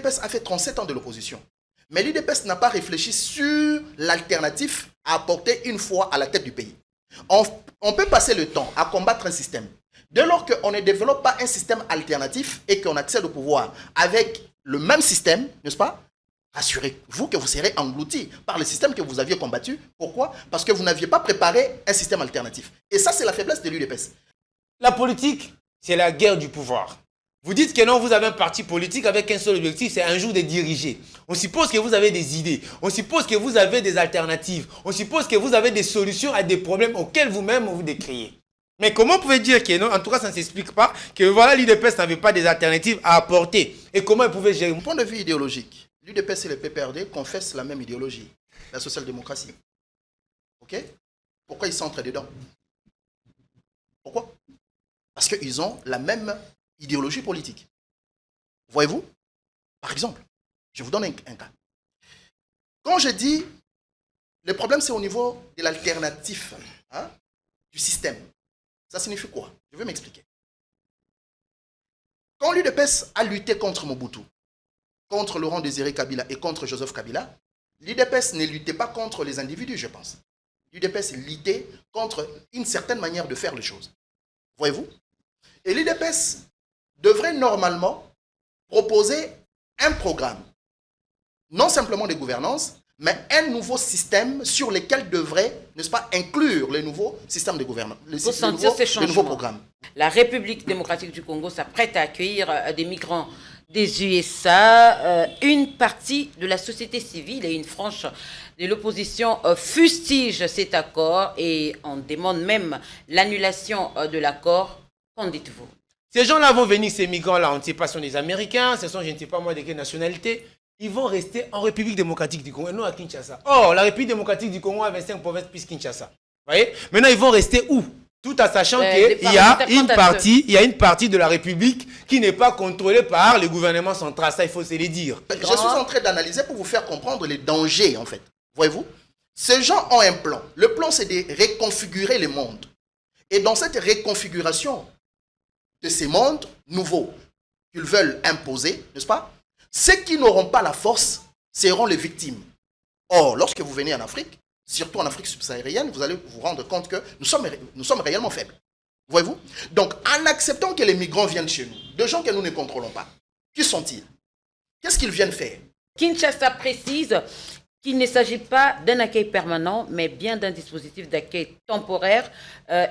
l'UDPS a fait 37 ans de l'opposition. Mais l'UDPS n'a pas réfléchi sur l'alternative à apporter une fois à la tête du pays. On peut passer le temps à combattre un système. Dès lors qu'on ne développe pas un système alternatif et qu'on accède au pouvoir avec le même système, n'est-ce pas? Rassurez-vous que vous serez englouti par le système que vous aviez combattu. Pourquoi? Parce que vous n'aviez pas préparé un système alternatif. Et ça, c'est la faiblesse de l'UDPS. La politique, c'est la guerre du pouvoir. Vous dites que non, vous avez un parti politique avec un seul objectif, c'est un jour de diriger. On suppose que vous avez des idées, on suppose que vous avez des alternatives, on suppose que vous avez des solutions à des problèmes auxquels vous-même vous décriez. Mais comment vous pouvez dire que non, en tout cas ça ne s'explique pas, que voilà l'UDPS n'avait pas des alternatives à apporter. Et comment ils pouvaient gérer? Du point de vue idéologique, l'UDPS et le PPRD confessent la même idéologie, la social-démocratie. Ok? Pourquoi ils s'entrent dedans? Pourquoi? Parce qu'ils ont la même idéologie politique. Voyez-vous? Par exemple, je vous donne un cas. Quand je dis, le problème c'est au niveau de l'alternative du système. Ça signifie quoi? Je vais m'expliquer. Quand l'UDPS a lutté contre Mobutu, contre Laurent Désiré Kabila et contre Joseph Kabila, l'UDPS ne luttait pas contre les individus, je pense. L'UDPS luttait contre une certaine manière de faire les choses. Voyez-vous? Et l'UDPS devrait normalement proposer un programme, non simplement de gouvernance, mais un nouveau système sur lequel devrait, n'est-ce pas, inclure les nouveaux systèmes de gouvernance, les nouveaux programmes. La République démocratique du Congo s'apprête à accueillir des migrants des USA. Une partie de la société civile et une frange de l'opposition fustigent cet accord et on demande même l'annulation de l'accord. Qu'en dites-vous? Ces gens-là vont venir, ces migrants-là, on ne sait pas si sont des Américains, ce sont je ne sais pas moi de quelle nationalité. Ils vont rester en République démocratique du Congo et non à Kinshasa. Or, la République démocratique du Congo a 25 provinces plus Kinshasa. Vous voyez? Maintenant, ils vont rester où? Tout en sachant qu'il y a une partie de la République qui n'est pas contrôlée par le gouvernement central. Ça, il faut se le dire. Je suis en train d'analyser pour vous faire comprendre les dangers, en fait. Voyez-vous? Ces gens ont un plan. Le plan, c'est de reconfigurer le monde. Et dans cette reconfiguration de ces mondes nouveaux qu'ils veulent imposer, n'est-ce pas? Ceux qui n'auront pas la force seront les victimes. Or, lorsque vous venez en Afrique, surtout en Afrique subsaharienne, vous allez vous rendre compte que nous sommes réellement faibles. Voyez-vous? Donc, en acceptant que les migrants viennent chez nous, de gens que nous ne contrôlons pas, qui sont-ils? Qu'est-ce qu'ils viennent faire? Kinshasa précise qu'il ne s'agit pas d'un accueil permanent, mais bien d'un dispositif d'accueil temporaire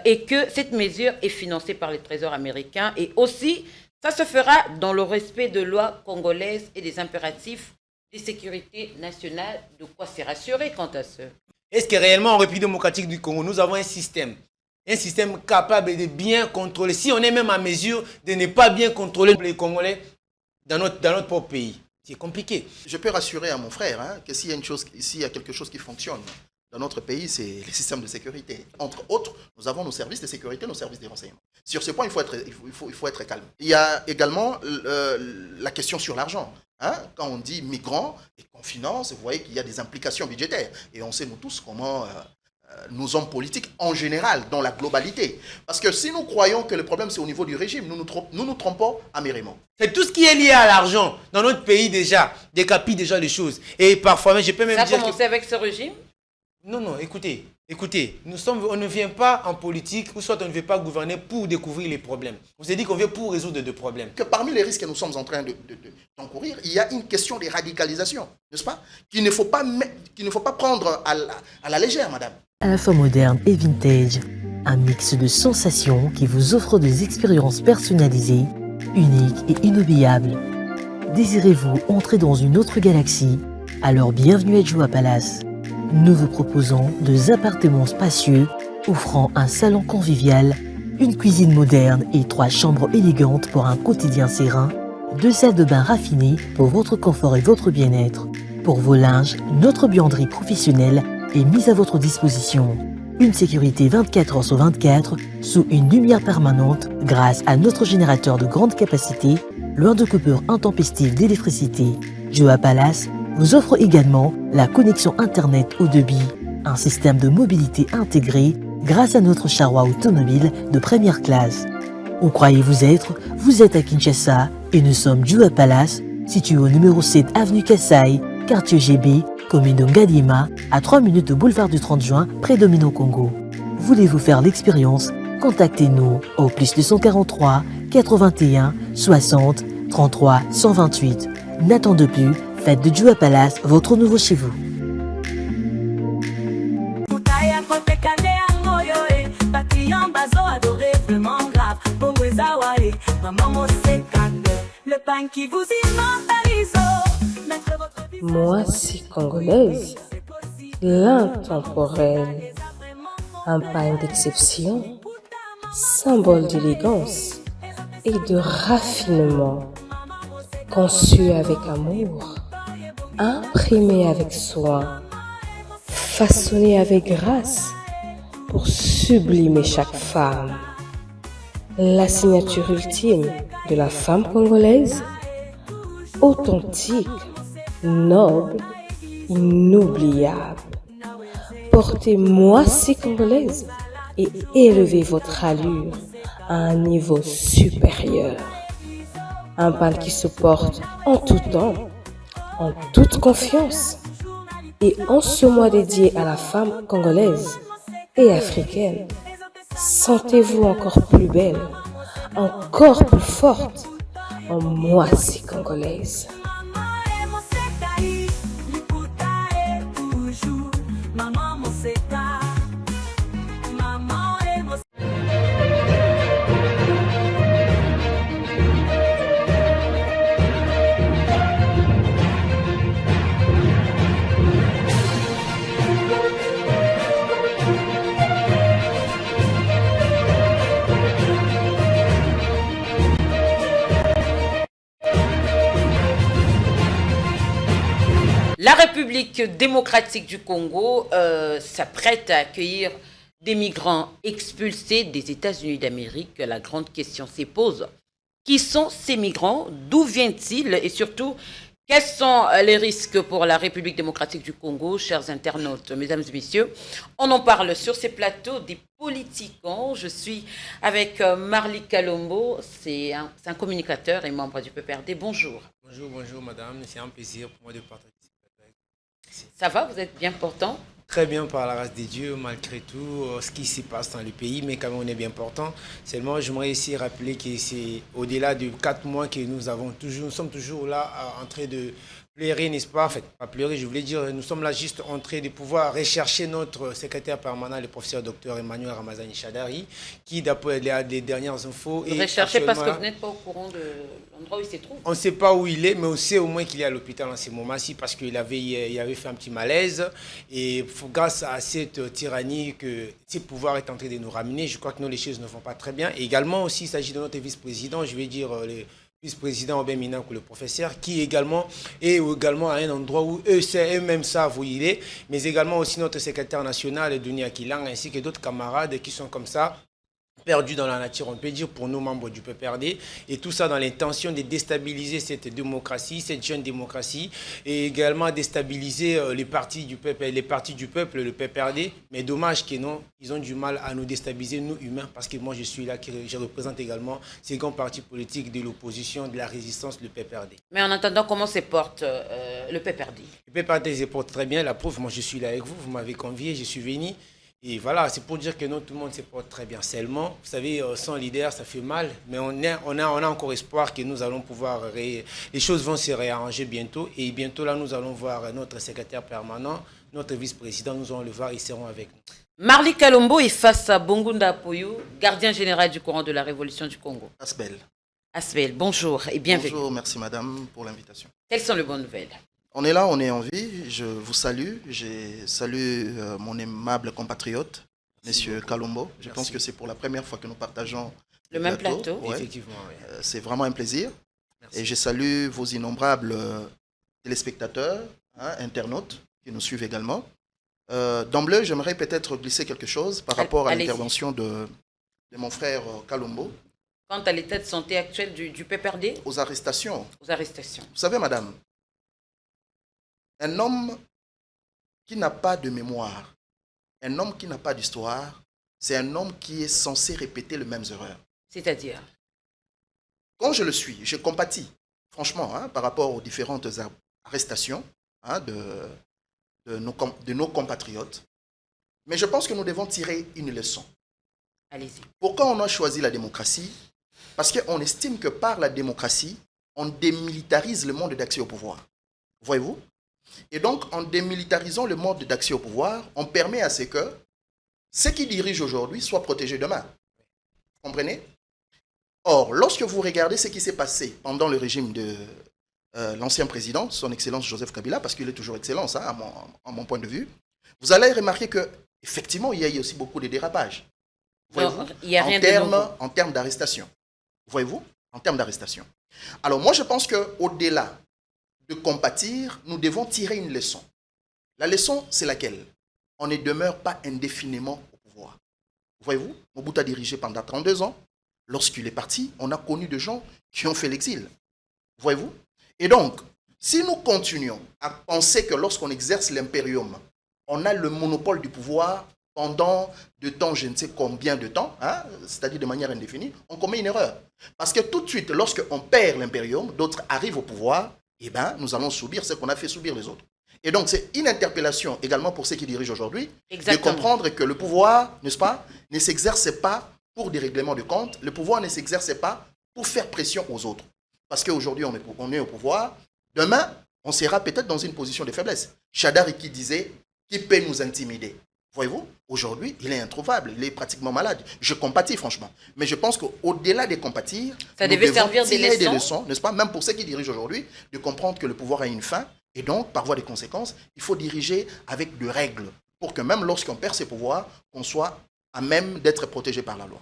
et que cette mesure est financée par les trésors américains et aussi ça se fera dans le respect de lois congolaises et des impératifs de sécurité nationale. De quoi se rassurer quant à ce? Est-ce que réellement en République démocratique du Congo, nous avons un système capable de bien contrôler, si on est même à mesure de ne pas bien contrôler les Congolais dans notre propre pays? C'est compliqué. Je peux rassurer à mon frère que s'il y a quelque chose qui fonctionne dans notre pays, c'est les systèmes de sécurité. Entre autres, nous avons nos services de sécurité, nos services de renseignement. Sur ce point, il faut être calme. Il y a également la question sur l'argent. Quand on dit migrants et qu'on finance, vous voyez qu'il y a des implications budgétaires. Et on sait nous tous comment nos hommes politiques en général, dans la globalité. Parce que si nous croyons que le problème c'est au niveau du régime, nous nous trompons amèrement. C'est tout ce qui est lié à l'argent dans notre pays déjà, décapite déjà les choses. Et parfois, je peux même dire ça a commencé avec ce régime? Non, écoutez, on ne vient pas en politique, ou soit on ne veut pas gouverner pour découvrir les problèmes. On s'est dit qu'on vient pour résoudre des problèmes. Que parmi les risques que nous sommes en train d'encourir, il y a une question de radicalisation, n'est-ce pas? Qu'il ne faut pas prendre à la légère, madame. À la fois moderne et vintage, un mix de sensations qui vous offre des expériences personnalisées, uniques et inoubliables. Désirez-vous entrer dans une autre galaxie? Alors bienvenue à Joua Palace. Nous vous proposons 2 appartements spacieux offrant un salon convivial, une cuisine moderne et 3 chambres élégantes pour un quotidien serein, 2 salles de bain raffinées pour votre confort et votre bien-être. Pour vos linges, notre buanderie professionnelle est mise à votre disposition. Une sécurité 24 heures sur 24 sous une lumière permanente grâce à notre générateur de grande capacité, loin de coupures intempestives d'électricité. Joua Palace vous offre également la connexion Internet haut débit, un système de mobilité intégré grâce à notre charroi automobile de première classe. Où croyez-vous être? Vous êtes à Kinshasa et nous sommes Joua Palace, situé au numéro 7 avenue Kassai, quartier GB, commune de Ngadiema, à 3 minutes de boulevard du 30 juin, près de Mino Congo. Voulez-vous faire l'expérience? Contactez-nous au plus 243 81 60 33 128. N'attendez plus, faites de Djoua Palace votre nouveau chez vous. Moi, c'est congolaise, l'intemporelle, un pain d'exception, symbole d'élégance et de raffinement, conçu avec amour, imprimé avec soin, façonné avec grâce pour sublimer chaque femme. La signature ultime de la femme congolaise, authentique, noble, inoubliable. Portez Moissy congolaise et élevez votre allure à un niveau supérieur. Un bal qui se porte en tout temps, en toute confiance. Et en ce mois dédié à la femme congolaise et africaine, sentez-vous encore plus belle, encore plus forte en Moissy congolaise. La République démocratique du Congo s'apprête à accueillir des migrants expulsés des États-Unis d'Amérique. La grande question se pose. Qui sont ces migrants? D'où viennent-ils? Et surtout, quels sont les risques pour la République démocratique du Congo? Chers internautes, mesdames et messieurs, on en parle sur ces plateaux des politiquants. Je suis avec Marly Kalombo, c'est un communicateur et membre du PPRD. Bonjour. Bonjour madame, c'est un plaisir pour moi de partager. Ça va, vous êtes bien portant? Très bien par la grâce de Dieu, malgré tout ce qui se passe dans le pays, mais quand même on est bien portant. Seulement, j'aimerais ici rappeler que c'est au-delà de 4 mois que nous sommes toujours là en train de pleurer, n'est-ce pas? En fait, pas pleurer, je voulais dire, nous sommes là juste en train de pouvoir rechercher notre secrétaire permanent, le professeur Dr Emmanuel Ramazani Chadari, qui, d'après les dernières infos... Vous recherchez parce que vous n'êtes pas au courant de l'endroit où il se trouve? On ne sait pas où il est, mais on sait au moins qu'il est à l'hôpital en ce moment-ci parce qu'il avait fait un petit malaise. Et grâce à cette tyrannie que ces pouvoirs est en train de nous ramener, je crois que nous, les choses ne vont pas très bien. Et également aussi, il s'agit de notre vice-président, je vais dire... le vice-président Obin Minakou, le professeur, qui également est également à un endroit où eux-mêmes savent où il est, mais également aussi notre secrétaire national, Dunia Kilang, ainsi que d'autres camarades qui sont comme ça, perdus dans la nature, on peut dire, pour nous, membres du PPRD, et tout ça dans l'intention de déstabiliser cette démocratie, cette jeune démocratie, et également déstabiliser les partis du peuple, le PPRD, mais dommage que non, ils ont du mal à nous déstabiliser, nous humains, parce que moi je suis là, je représente également ces grands partis politiques de l'opposition, de la résistance, le PPRD. Mais en attendant, comment se porte le PPRD? Le PPRD se porte très bien, la preuve, moi je suis là avec vous, vous m'avez convié, je suis venu. Et voilà, c'est pour dire que non, tout le monde se porte très bien. Seulement, vous savez, sans leader, ça fait mal. Mais on a encore espoir que nous allons pouvoir... Les choses vont se réarranger bientôt. Et bientôt, là, nous allons voir notre secrétaire permanent, notre vice-président. Nous allons le voir, ils seront avec nous. Marly Kalombo est face à Bongunda Apoyo, gardien général du courant de la Révolution du Congo. Asbel, bonjour et bienvenue. Bonjour, merci madame pour l'invitation. Quelles sont les bonnes nouvelles? On est là, on est en vie. Je vous salue. Je salue mon aimable compatriote, monsieur Kalombo. Je pense que c'est pour la première fois que nous partageons le même plateau. Ouais. Effectivement, oui. C'est vraiment un plaisir. Merci. Et je salue vos innombrables téléspectateurs, internautes qui nous suivent également. D'emblée, j'aimerais peut-être glisser quelque chose par rapport à l'intervention de mon frère Kalombo. Quant à l'état de santé actuel du PPRD? Aux arrestations. Aux arrestations. Vous savez, madame, un homme qui n'a pas de mémoire, un homme qui n'a pas d'histoire, c'est un homme qui est censé répéter les mêmes erreurs. C'est-à-dire? Quand je le suis, je compatis. franchement, hein, par rapport aux différentes arrestations hein, de nos compatriotes. Mais je pense que nous devons tirer une leçon. Allez-y. Pourquoi on a choisi la démocratie? Parce qu'on estime que par la démocratie, on démilitarise le monde d'accès au pouvoir. Voyez-vous? Et donc, en démilitarisant le mode d'accès au pouvoir, on permet à ce que ceux qui dirigent aujourd'hui soient protégés demain. Vous comprenez? Or, lorsque vous regardez ce qui s'est passé pendant le régime de l'ancien président, son Excellence Joseph Kabila, parce qu'il est toujours excellent, ça, à mon point de vue, vous allez remarquer qu'effectivement, il y a eu aussi beaucoup de dérapages. Voyez-vous? Il n'y a rien de nouveau. En termes d'arrestation. Voyez-vous? En termes d'arrestation. Alors, moi, je pense qu'au-delà de compatir, nous devons tirer une leçon. La leçon, c'est laquelle? On ne demeure pas indéfiniment au pouvoir. Voyez-vous? Mobutu a dirigé pendant 32 ans. Lorsqu'il est parti, on a connu des gens qui ont fait l'exil. Voyez-vous? Et donc, si nous continuons à penser que lorsqu'on exerce l'impérium, on a le monopole du pouvoir pendant de temps, je ne sais combien de temps, hein, c'est-à-dire de manière indéfinie, on commet une erreur. Parce que tout de suite, lorsqu'on perd l'impérium, d'autres arrivent au pouvoir, eh bien, nous allons subir ce qu'on a fait subir les autres. Et donc, c'est une interpellation également pour ceux qui dirigent aujourd'hui, de comprendre que le pouvoir, n'est-ce pas, ne s'exerce pas pour des règlements de compte, le pouvoir ne s'exerce pas pour faire pression aux autres. Parce qu'aujourd'hui, on est au pouvoir, demain, on sera peut-être dans une position de faiblesse. Chadari qui disait, qui peut nous intimider? Voyez-vous, aujourd'hui, il est introuvable, il est pratiquement malade. Je compatis, franchement. Mais je pense qu'au-delà de compatir, ça nous devait devons servir tirer des leçons, n'est-ce pas, même pour ceux qui dirigent aujourd'hui, de comprendre que le pouvoir a une fin, et donc, par voie de conséquences, il faut diriger avec des règles, pour que même lorsqu'on perd ses pouvoirs, on soit à même d'être protégé par la loi.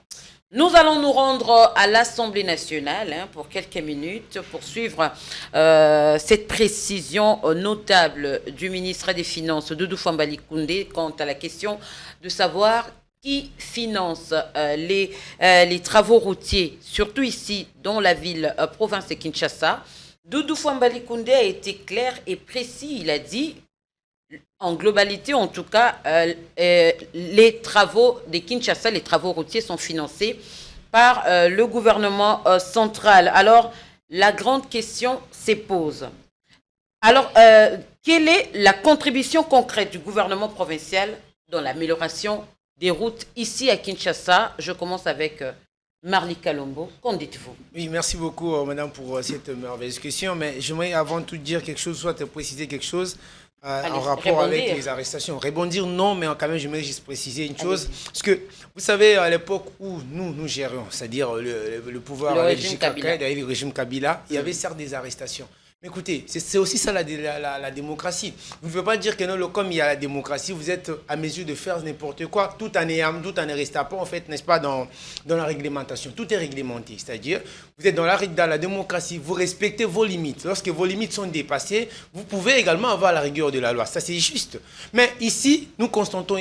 Nous allons nous rendre à l'Assemblée nationale pour quelques minutes pour suivre cette précision notable du ministre des Finances, Doudou Fambali Koundé, quant à la question de savoir qui finance les travaux routiers, surtout ici, dans la ville province de Kinshasa. Doudou Fambali Koundé a été clair et précis. Il a dit, en globalité, en tout cas, les travaux de Kinshasa, les travaux routiers sont financés par le gouvernement central. Alors, la grande question se pose. Alors, quelle est la contribution concrète du gouvernement provincial dans l'amélioration des routes ici à Kinshasa? Je commence avec Marly Kalombo. Qu'en dites-vous? Oui, merci beaucoup, madame, pour cette merveilleuse question. Mais j'aimerais avant tout dire quelque chose, soit préciser quelque chose. En rapport avec les arrestations. Rebondir, non, mais quand même, j'aimerais juste préciser une chose. Parce que, vous savez, à l'époque où nous gérions, c'est-à-dire le pouvoir, le régime Kabila, il y avait certes des arrestations. Mais écoutez, c'est aussi ça la démocratie. Vous ne pouvez pas dire que non, comme il y a la démocratie, vous êtes à mesure de faire n'importe quoi, tout en ne restant pas, en fait, n'est-ce pas, dans la réglementation. Tout est réglementé. C'est-à-dire, vous êtes dans la démocratie, vous respectez vos limites. Lorsque vos limites sont dépassées, vous pouvez également avoir la rigueur de la loi. Ça, c'est juste. Mais ici, nous constatons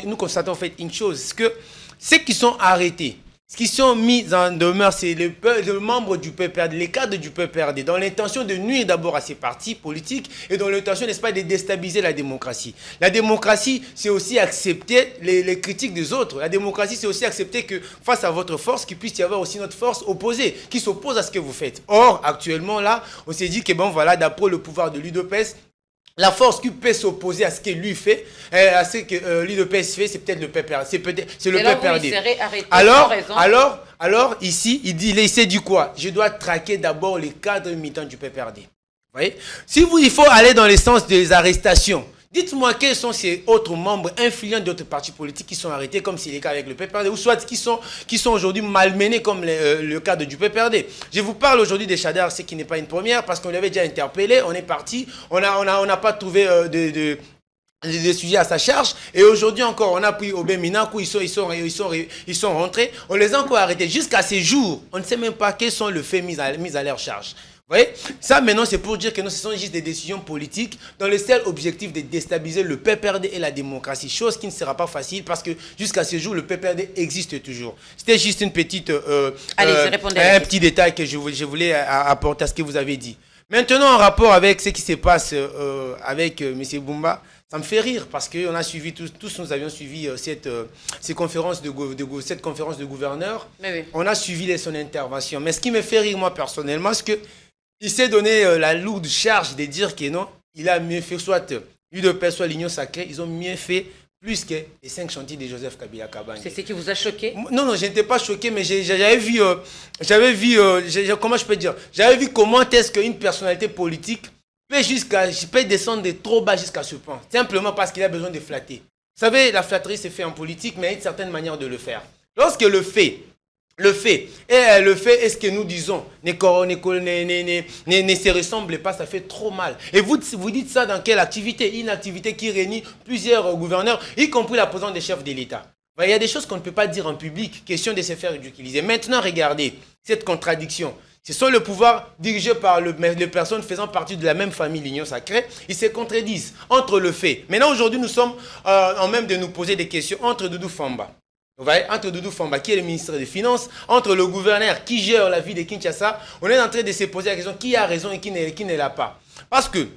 en fait une chose, c'est que ceux qui sont arrêtés, ce qui sont mis en demeure, c'est le membre du PPRD, les cadres du PPRD, dans l'intention de nuire d'abord à ces partis politiques et dans l'intention, n'est-ce pas, de déstabiliser la démocratie. La démocratie, c'est aussi accepter les critiques des autres. La démocratie, c'est aussi accepter que face à votre force, qu'il puisse y avoir aussi notre force opposée, qui s'oppose à ce que vous faites. Or, actuellement, là, on s'est dit que, bon, voilà, d'après le pouvoir de l'UDPS, la force qui peut s'opposer à ce que lui fait, à ce que l'UDPS fait, c'est peut-être le PPRD. C'est le PPRD. Alors, ici, il s'est dit quoi? Je dois traquer d'abord les cadres militants du PPRD. Vous voyez? Il faut aller dans le sens des arrestations. Dites-moi quels sont ces autres membres influents d'autres partis politiques qui sont arrêtés, comme c'est le cas avec le PPRD, ou soit qui sont aujourd'hui malmenés, comme le cadre du PPRD. Je vous parle aujourd'hui des Chadar, ce qui n'est pas une première, parce qu'on l'avait déjà interpellé, on est parti, on n'a pas trouvé des sujets à sa charge, et aujourd'hui encore, on a pris Obé Minakou, ils sont rentrés, on les a encore arrêtés. Jusqu'à ces jours, on ne sait même pas quels sont les faits mis à leur charge. Vous voyez, ça maintenant c'est pour dire que non, ce sont juste des décisions politiques dans le seul objectif de déstabiliser le PPRD et la démocratie, chose qui ne sera pas facile parce que jusqu'à ce jour le PPRD existe toujours. C'était juste une petite, un petit détail que je voulais apporter à ce que vous avez dit. Maintenant en rapport avec ce qui se passe avec M. Bumba, ça me fait rire parce que on a suivi tous nous avions suivi cette conférence de gouverneur. Oui. On a suivi son intervention. Mais ce qui me fait rire moi personnellement, c'est que il s'est donné la lourde charge de dire que non, il a mieux fait, soit l'UDPS, soit l'Union Sacrée, ils ont mieux fait plus que les 5 chantiers de Joseph Kabila Kabange. C'est ce qui vous a choqué? Non, je n'étais pas choqué, mais j'avais vu, comment je peux dire, j'avais vu comment est-ce qu'une personnalité politique peut descendre de trop bas jusqu'à ce point, simplement parce qu'il a besoin de flatter. Vous savez, la flatterie se fait en politique, mais il y a une certaine manière de le faire. Lorsque le fait est ce que nous disons ne se ressemble pas, ça fait trop mal. Et vous dites ça dans quelle activité? Une activité qui réunit plusieurs gouverneurs, y compris la présence des chefs de l'État. Il y a des choses qu'on ne peut pas dire en public, question de se faire ridiculiser. Maintenant, regardez cette contradiction. Ce sont le pouvoir dirigé par les personnes faisant partie de la même famille, l'Union Sacrée. Ils se contredisent entre le fait. Maintenant, aujourd'hui, nous sommes en même de nous poser des questions entre Doudou Famba. Vous voyez, entre Doudou Famba, qui est le ministre des Finances, entre le gouverneur qui gère la vie de Kinshasa, on est en train de se poser la question qui a raison et qui ne l'a pas. Parce que,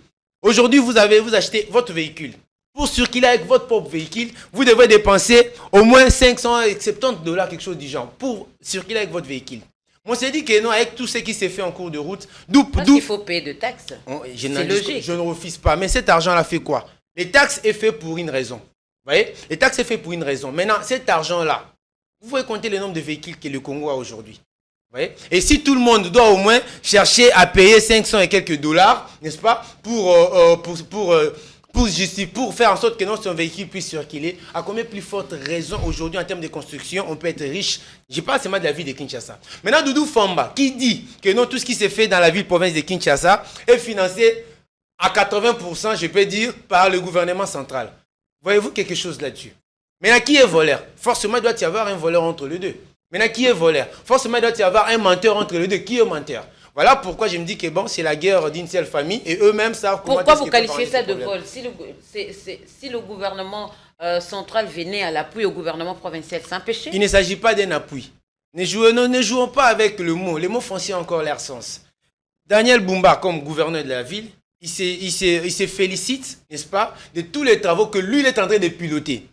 aujourd'hui, vous achetez votre véhicule. Pour circuler avec votre propre véhicule, vous devez dépenser au moins 570 $, quelque chose du genre, pour circuler avec votre véhicule. On s'est dit que non, avec tout ce qui s'est fait en cours de route, parce qu'il faut payer de taxes. C'est logique. Je ne refuse pas. Mais cet argent-là fait quoi? Les taxes est fait pour une raison. Vous voyez? Les taxes est fait pour une raison. Maintenant, cet argent-là, vous pouvez compter le nombre de véhicules que le Congo a aujourd'hui. Vous voyez? Et si tout le monde doit au moins chercher à payer 500 et quelques $, n'est-ce pas, pour faire en sorte que son véhicule puisse circuler, à combien plus forte raison aujourd'hui en termes de construction, on peut être riche? Je parle seulement de la ville de Kinshasa. Maintenant, Doudou Famba, qui dit que non, tout ce qui s'est fait dans la ville-province de Kinshasa est financé à 80%, je peux dire, par le gouvernement central. Voyez-vous quelque chose là-dessus? Maintenant, qui est voleur? Forcément, il doit y avoir un voleur entre les deux. Maintenant, qui est voleur? Forcément, il doit y avoir un menteur entre les deux. Qui est menteur? Voilà pourquoi je me dis que bon, c'est la guerre d'une seule famille et eux-mêmes savent comment... Pourquoi vous qualifiez ça de vol? Si le gouvernement central venait à l'appui au gouvernement provincial, c'est un péché? Il ne s'agit pas d'un appui. Ne jouons pas avec le mot. Les mots fonciers ont encore leur sens. Daniel Bumba, comme gouverneur de la ville, il se félicite, n'est-ce pas, de tous les travaux que lui il est en train de piloter.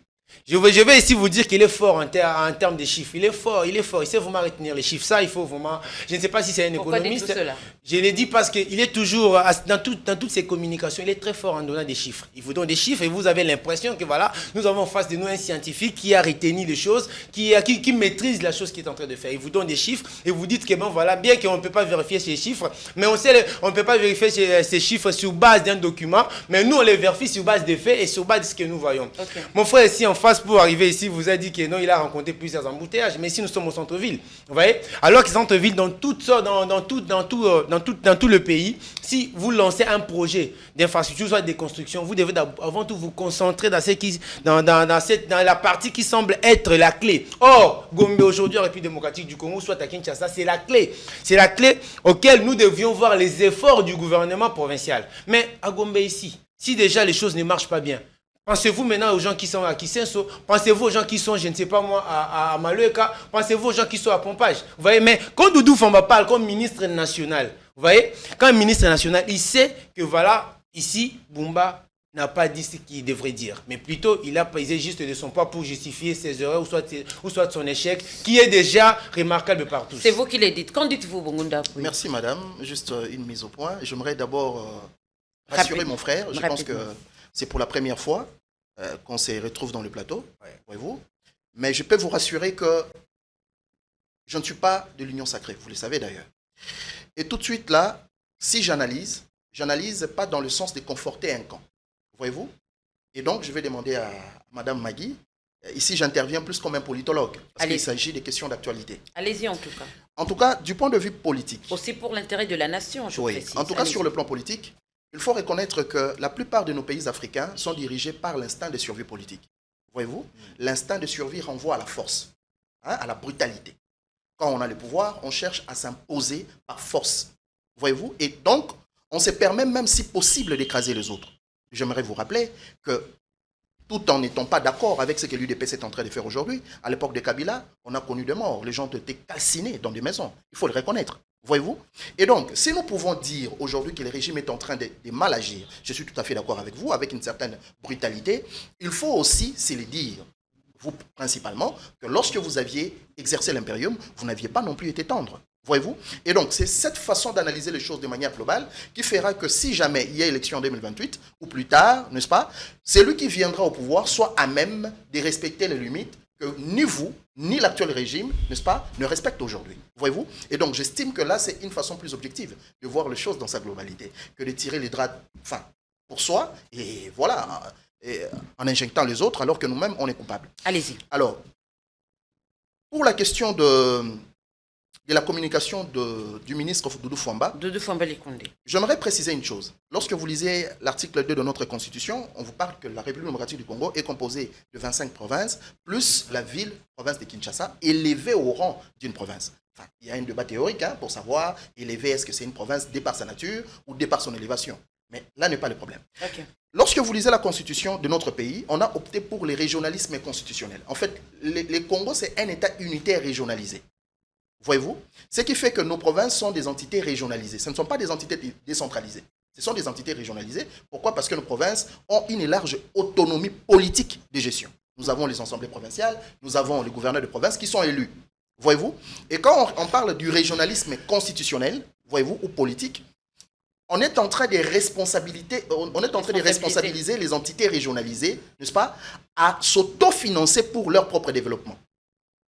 Je vais ici vous dire qu'il est fort en termes de chiffres. Il est fort. Il sait vraiment retenir les chiffres. Ça, il faut vraiment... Je ne sais pas si c'est un économiste. Pourquoi dites-vous cela? Je l'ai dit parce qu'il est toujours, dans toutes ses communications, il est très fort en donnant des chiffres. Il vous donne des chiffres et vous avez l'impression que voilà, nous avons en face de nous un scientifique qui a retenu les choses, qui maîtrise la chose qu'il est en train de faire. Il vous donne des chiffres et vous dites que bon, voilà, bien qu'on ne peut pas vérifier ces chiffres, mais on ne peut pas vérifier ces chiffres sur base d'un document, mais nous, on les vérifie sur base des faits et sur base de ce que nous voyons. Okay. Mon frère, ici en face, pour arriver ici, vous a dit que non, il a rencontré plusieurs embouteillages, mais ici, nous sommes au centre-ville. Vous voyez? Alors que centre-ville, dans tout le pays, si vous lancez un projet d'infrastructure, soit de construction, vous devez avant tout vous concentrer dans la partie qui semble être la clé. Or, Gombe aujourd'hui en République démocratique du Congo, soit à Kinshasa, c'est la clé. C'est la clé auquel nous devions voir les efforts du gouvernement provincial. Mais à Gombe ici, si déjà les choses ne marchent pas bien, pensez-vous maintenant aux gens qui sont à Kisenso? Pensez-vous aux gens qui sont, je ne sais pas moi, à Malueka? Pensez-vous aux gens qui sont à Pompage? Vous voyez, mais quand Doudou Famba parle comme ministre national, vous voyez, quand un ministre national, il sait que voilà, ici, Bumba n'a pas dit ce qu'il devrait dire. Mais plutôt, il a pesé juste de son poids pour justifier ses erreurs ou soit son échec, qui est déjà remarquable par tous. C'est vous qui le dites. Qu'en dites-vous, Bongunda? Merci, madame. Juste une mise au point. J'aimerais d'abord rassurer mon frère. Je pense que c'est pour la première fois qu'on se retrouve dans le plateau, voyez-vous. Mais je peux vous rassurer que je ne suis pas de l'Union Sacrée, vous le savez d'ailleurs. Et tout de suite là, si j'analyse pas dans le sens de conforter un camp, voyez-vous. Et donc, je vais demander à Madame Magui, ici j'interviens plus comme un politologue, parce qu'il s'agit des questions d'actualité. Allez-y en tout cas. En tout cas, du point de vue politique. Aussi pour l'intérêt de la nation, je précise. En tout cas, sur le plan politique, il faut reconnaître que la plupart de nos pays africains sont dirigés par l'instinct de survie politique. Voyez-vous, l'instinct de survie renvoie à la force, à la brutalité. Quand on a le pouvoir, on cherche à s'imposer par force. Voyez-vous, et donc, on se permet même si possible d'écraser les autres. J'aimerais vous rappeler que tout en n'étant pas d'accord avec ce que l'UDPS est en train de faire aujourd'hui, à l'époque de Kabila, on a connu des morts. Les gens étaient calcinés dans des maisons. Il faut le reconnaître. Voyez-vous? Et donc, si nous pouvons dire aujourd'hui que le régime est en train de mal agir, je suis tout à fait d'accord avec vous, avec une certaine brutalité, il faut aussi se le dire, vous principalement, que lorsque vous aviez exercé l'impérium, vous n'aviez pas non plus été tendre. Voyez-vous? Et donc, c'est cette façon d'analyser les choses de manière globale qui fera que si jamais il y a élection en 2028, ou plus tard, n'est-ce pas, celui qui viendra au pouvoir soit à même de respecter les limites que ni vous, ni l'actuel régime, n'est-ce pas, ne respectent aujourd'hui. Voyez-vous? Et donc, j'estime que là, c'est une façon plus objective de voir les choses dans sa globalité que de tirer les draps, pour soi, et voilà, en injectant les autres, alors que nous-mêmes, on est coupables. Allez-y. Alors, pour la question de la communication du ministre Doudou Fouamba, j'aimerais préciser une chose. Lorsque vous lisez l'article 2 de notre Constitution, on vous parle que la République démocratique du Congo est composée de 25 provinces, plus la province de Kinshasa, élevée au rang d'une province. Enfin, il y a un débat théorique pour savoir élever, est-ce que c'est une province dès par sa nature ou dès par son élévation. Mais là n'est pas le problème. Okay. Lorsque vous lisez la Constitution de notre pays, on a opté pour les régionalismes constitutionnels. En fait, les Congo, c'est un État unitaire régionalisé. Voyez-vous? Ce qui fait que nos provinces sont des entités régionalisées. Ce ne sont pas des entités décentralisées. Ce sont des entités régionalisées. Pourquoi? Parce que nos provinces ont une large autonomie politique de gestion. Nous avons les assemblées provinciales, nous avons les gouverneurs de province qui sont élus. Voyez-vous? Et quand on parle du régionalisme constitutionnel, voyez-vous, ou politique, on est en train de responsabiliser les entités régionalisées, n'est-ce pas, à s'autofinancer pour leur propre développement.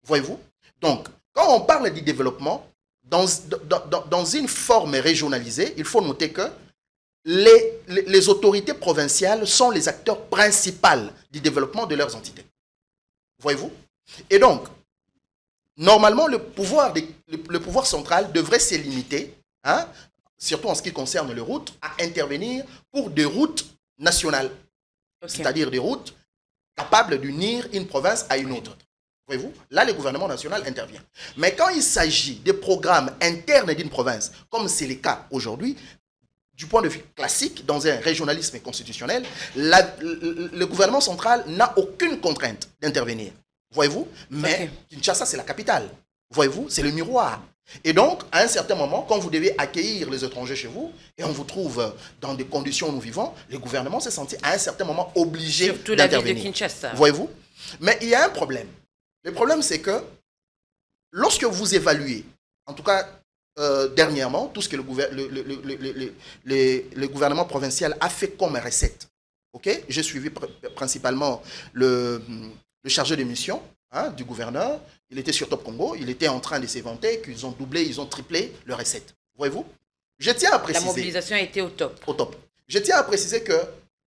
Voyez-vous? Donc, quand on parle du développement, dans une forme régionalisée, il faut noter que les autorités provinciales sont les acteurs principaux du développement de leurs entités. Voyez-vous? Et donc, normalement, le pouvoir central devrait se limiter, surtout en ce qui concerne les routes, à intervenir pour des routes nationales. Okay. C'est-à-dire des routes capables d'unir une province à une autre. Voyez-vous? Là, le gouvernement national intervient. Mais quand il s'agit des programmes internes d'une province, comme c'est le cas aujourd'hui, du point de vue classique, dans un régionalisme constitutionnel, le gouvernement central n'a aucune contrainte d'intervenir. Voyez-vous? Mais Kinshasa, c'est la capitale. Voyez-vous? C'est le miroir. Et donc, à un certain moment, quand vous devez accueillir les étrangers chez vous, et on vous trouve dans des conditions où nous vivons, le gouvernement s'est senti à un certain moment obligé d'intervenir. Surtout la ville de Kinshasa. Voyez-vous? Mais il y a un problème. Le problème, c'est que lorsque vous évaluez, en tout cas dernièrement, tout ce que le gouvernement provincial a fait comme recette, okay? J'ai suivi principalement le chargé de mission du gouverneur. Il était sur Top Congo, il était en train de s'éventer qu'ils ont doublé, ils ont triplé leurs recettes. Voyez-vous? Je tiens à préciser... La mobilisation a été au top. Au top. Je tiens à préciser que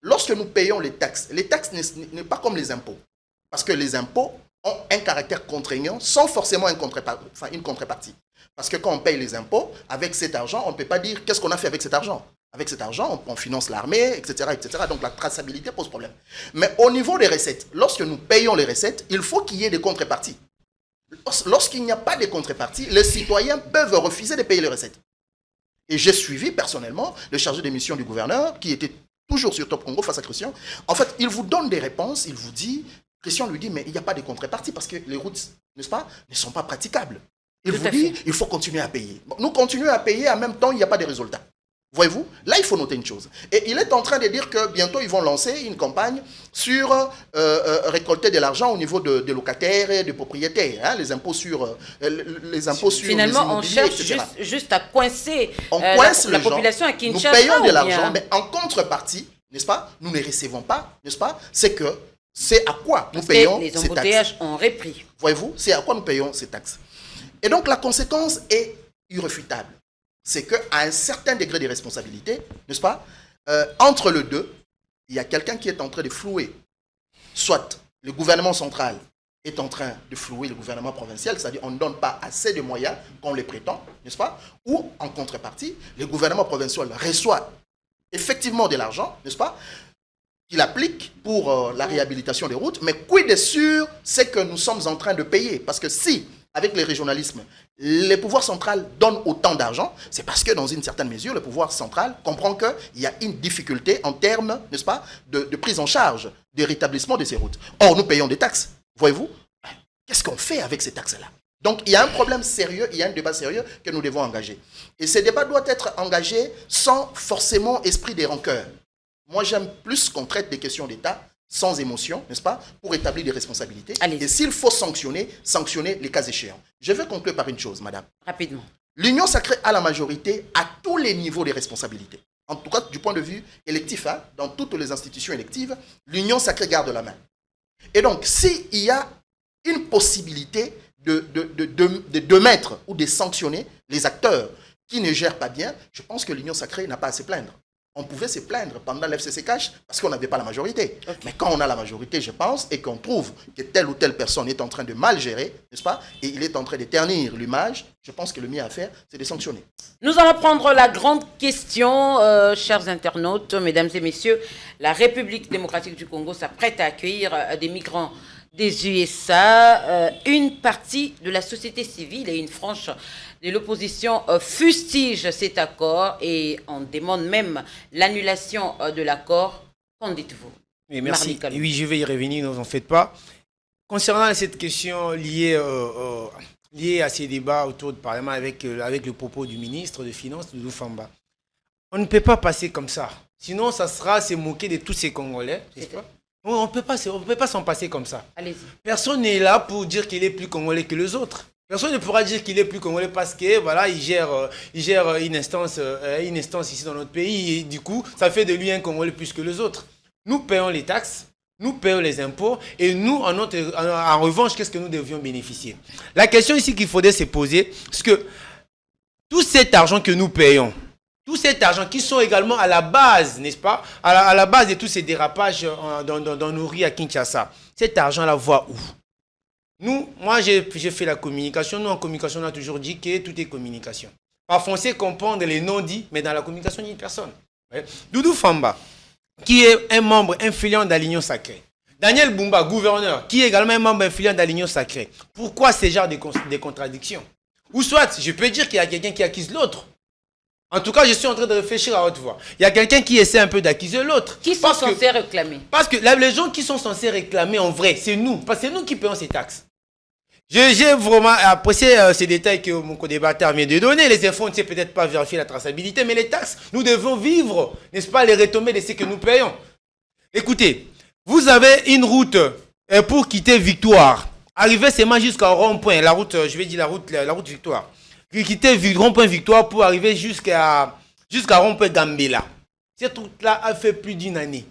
lorsque nous payons les taxes n'est pas comme les impôts. Parce que les impôts ont un caractère contraignant sans forcément une contrepartie. Parce que quand on paye les impôts, avec cet argent, on ne peut pas dire qu'est-ce qu'on a fait avec cet argent. Avec cet argent, on finance l'armée, etc., etc. Donc la traçabilité pose problème. Mais au niveau des recettes, lorsque nous payons les recettes, il faut qu'il y ait des contreparties. Lorsqu'il n'y a pas de contrepartie, les citoyens peuvent refuser de payer les recettes. Et j'ai suivi personnellement le chargé de mission du gouverneur, qui était toujours sur Top Congo face à Christian. En fait, il vous donne des réponses, il vous dit, Christian lui dit, mais il n'y a pas de contrepartie parce que les routes, n'est-ce pas, ne sont pas praticables. Il vous dit, il faut continuer à payer. Bon, nous continuons à payer, en même temps, il n'y a pas de résultats. Voyez-vous? Là, il faut noter une chose. Et il est en train de dire que bientôt, ils vont lancer une campagne sur récolter de l'argent au niveau des locataires et des propriétaires. Les impôts sur les immobiliers, finalement, on cherche juste à coincer la population à Kinshasa. Nous payons de l'argent, mais en contrepartie, n'est-ce pas, nous ne recevons pas, n'est-ce pas, c'est à quoi nous payons ces taxes. Les embouteillages ont repris. Voyez-vous? C'est à quoi nous payons ces taxes. Et donc, la conséquence est irréfutable. C'est qu'à un certain degré de responsabilité, n'est-ce pas, entre les deux, il y a quelqu'un qui est en train de flouer. Soit le gouvernement central est en train de flouer le gouvernement provincial, c'est-à-dire on ne donne pas assez de moyens qu'on les prétend, n'est-ce pas, ou en contrepartie, le gouvernement provincial reçoit effectivement de l'argent, n'est-ce pas, qu'il applique pour la réhabilitation des routes, mais quid est sûr, c'est que nous sommes en train de payer. Parce que si, avec le régionalisme, le pouvoir central donne autant d'argent, c'est parce que dans une certaine mesure, le pouvoir central comprend qu'il y a une difficulté en termes, n'est-ce pas, de prise en charge, de rétablissement de ces routes. Or, nous payons des taxes, voyez-vous. Qu'est-ce qu'on fait avec ces taxes-là? Donc, il y a un problème sérieux, il y a un débat sérieux que nous devons engager. Et ce débat doit être engagé sans forcément esprit de rancœur. Moi, j'aime plus qu'on traite des questions d'État sans émotion, n'est-ce pas, pour établir des responsabilités. Allez. Et s'il faut sanctionner les cas échéants. Je vais conclure par une chose, madame. Rapidement. l'Union sacrée a la majorité à tous les niveaux des responsabilités. En tout cas, du point de vue électif, hein, dans toutes les institutions électives, l'Union sacrée garde la main. Et donc, s'il y a une possibilité de mettre ou de sanctionner les acteurs qui ne gèrent pas bien, je pense que l'Union sacrée n'a pas à se plaindre. On pouvait se plaindre pendant l'FCC Cash parce qu'on n'avait pas la majorité. Okay. Mais quand on a la majorité, je pense, et qu'on trouve que telle ou telle personne est en train de mal gérer, n'est-ce pas, et il est en train de ternir l'image, je pense que le mieux à faire, c'est de sanctionner. Nous allons prendre la grande question, chers internautes, mesdames et messieurs. La République démocratique du Congo s'apprête à accueillir des migrants des USA. Une partie de la société civile et une frange de l'opposition fustige cet accord et on demande même l'annulation de l'accord. Qu'en dites-vous? Oui, merci. Oui, je vais y revenir, ne vous en faites pas. Concernant cette question liée à ces débats autour du Parlement avec le propos du ministre des Finances, Doudou Famba, on ne peut pas passer comme ça. Sinon, ça sera se moquer de tous ces Congolais, n'est-ce pas? On ne peut pas s'en passer comme ça. Allez-y. Personne n'est là pour dire qu'il est plus Congolais que les autres. Personne ne pourra dire qu'il est plus Congolais parce que voilà, il gère une instance ici dans notre pays et du coup, ça fait de lui un Congolais plus que les autres. Nous payons les taxes, nous payons les impôts et nous, en revanche, qu'est-ce que nous devions bénéficier? La question ici qu'il faudrait se poser, c'est que tout cet argent que nous payons, tout cet argent qui sont également à la base, n'est-ce pas, à la base de tous ces dérapages dans nos rues à Kinshasa, cet argent-là va où? Moi, j'ai fait la communication. Nous, en communication, on a toujours dit que tout est communication. Parfois, on sait comprendre les non-dits, mais dans la communication, il n'y a personne. Ouais. Doudou Famba, qui est un membre influent de l'Union sacrée. Daniel Bumba, gouverneur, qui est également un membre influent de l'Union sacrée. Pourquoi ces genres de contradictions? Ou soit, je peux dire qu'il y a quelqu'un qui accuse l'autre. En tout cas, je suis en train de réfléchir à haute voix. Il y a quelqu'un qui essaie un peu d'accuser l'autre. Qui sont censés réclamer? Parce que les gens qui sont censés réclamer, en vrai, c'est nous. Parce que c'est nous qui payons ces taxes. J'ai vraiment apprécié ces détails que mon co-débatteur vient de donner. Les infos, on ne sait peut-être pas vérifier la traçabilité, mais les taxes, nous devons vivre, n'est-ce pas, les retombées de ce que nous payons. Écoutez, vous avez une route pour quitter Victoire. Arriver seulement jusqu'au rond-point, la route, je vais dire la route Victoire. Quitter rond-point Victoire pour arriver jusqu'à rond-point Gambela. Cette route-là a fait plus d'une année.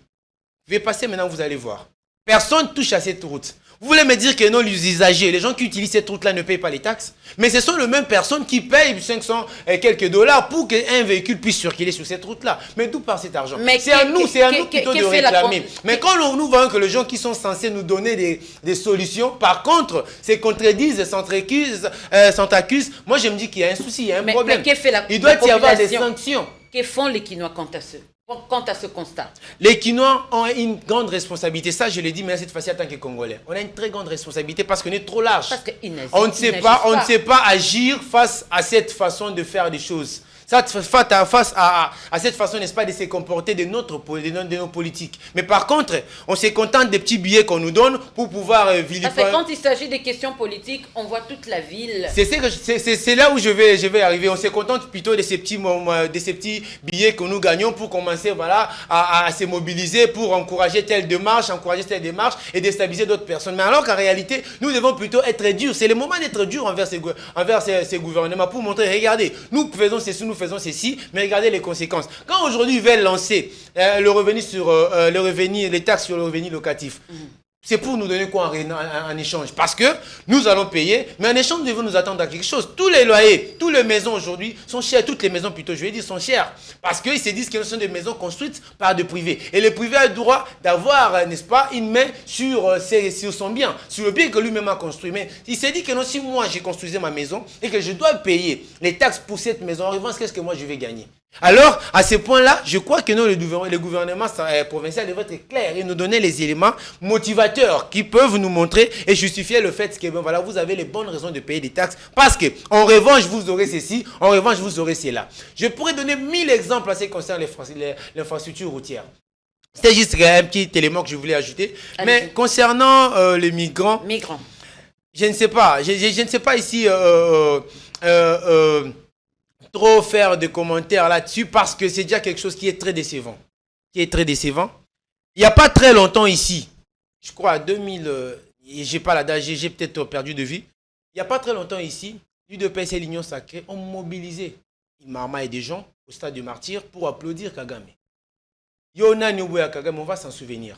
Je vais passer maintenant, vous allez voir. Personne ne touche à cette route. Vous voulez me dire que non, les usagers, les gens qui utilisent cette route-là ne payent pas les taxes? Mais ce sont les mêmes personnes qui payent 500 et quelques dollars pour qu'un véhicule puisse circuler sur cette route-là. Mais d'où part cet argent? C'est à nous plutôt de réclamer. Mais quand nous voyons que les gens qui sont censés nous donner des solutions, par contre, se contredisent, s'accusent, moi je me dis qu'il y a un souci, il y a un problème. Il doit y avoir des sanctions. Que font les Quinois quant à ce constat? Les Quinois ont une grande responsabilité. Ça, je l'ai dit, mais cette fois-ci, en tant que Congolais. On a une très grande responsabilité parce qu'on est trop large. On ne sait pas agir face à cette façon de faire des choses. Face à cette façon, n'est-ce pas, de se comporter de nos politiques. Mais par contre, on se contente des petits billets qu'on nous donne pour pouvoir vilipender. Parce que quand il s'agit des questions politiques, on voit toute la ville. C'est là où je vais arriver. On se contente plutôt de ces petits billets que nous gagnons pour commencer voilà, à se mobiliser pour encourager telle démarche et déstabiliser d'autres personnes. Mais alors qu'en réalité, nous devons plutôt être durs. C'est le moment d'être dur envers ces gouvernements pour montrer, regardez, nous faisons ceci, nous faisons ceci, mais regardez les conséquences. Quand aujourd'hui ils veulent lancer les taxes sur le revenu locatif, c'est pour nous donner quoi en échange? Parce que nous allons payer, mais en échange, nous devons nous attendre à quelque chose. Tous les loyers, toutes les maisons aujourd'hui sont chères. Toutes les maisons, plutôt, je vais dire, sont chères. Parce qu'ils se disent que ce sont des maisons construites par des privés. Et le privé a le droit d'avoir, n'est-ce pas, une main sur son bien, sur le bien que lui-même a construit. Mais il s'est dit que non, si moi, j'ai construisé ma maison et que je dois payer les taxes pour cette maison, en revanche, qu'est-ce que moi, je vais gagner? Alors, à ce point-là, je crois que le gouvernement provincial devrait être clair et nous donner les éléments motivateurs qui peuvent nous montrer et justifier le fait que voilà, vous avez les bonnes raisons de payer des taxes parce que, en revanche, vous aurez ceci, en revanche, vous aurez cela. Je pourrais donner 1000 exemples à ce qui concerne l'infrastructure routière. C'est juste un petit élément que je voulais ajouter. Mais concernant les migrants, je ne sais pas. Je ne sais pas ici... trop faire de commentaires là-dessus parce que c'est déjà quelque chose qui est très décevant. Il n'y a pas très longtemps ici, je crois à 2000, j'ai pas la date, j'ai peut-être perdu de vue. Il n'y a pas très longtemps ici, l'UDPS et l'Union Sacrée ont mobilisé Marma et des gens au stade du Martyr pour applaudir Kagame. Yona Nyoboya Kagame, on va s'en souvenir.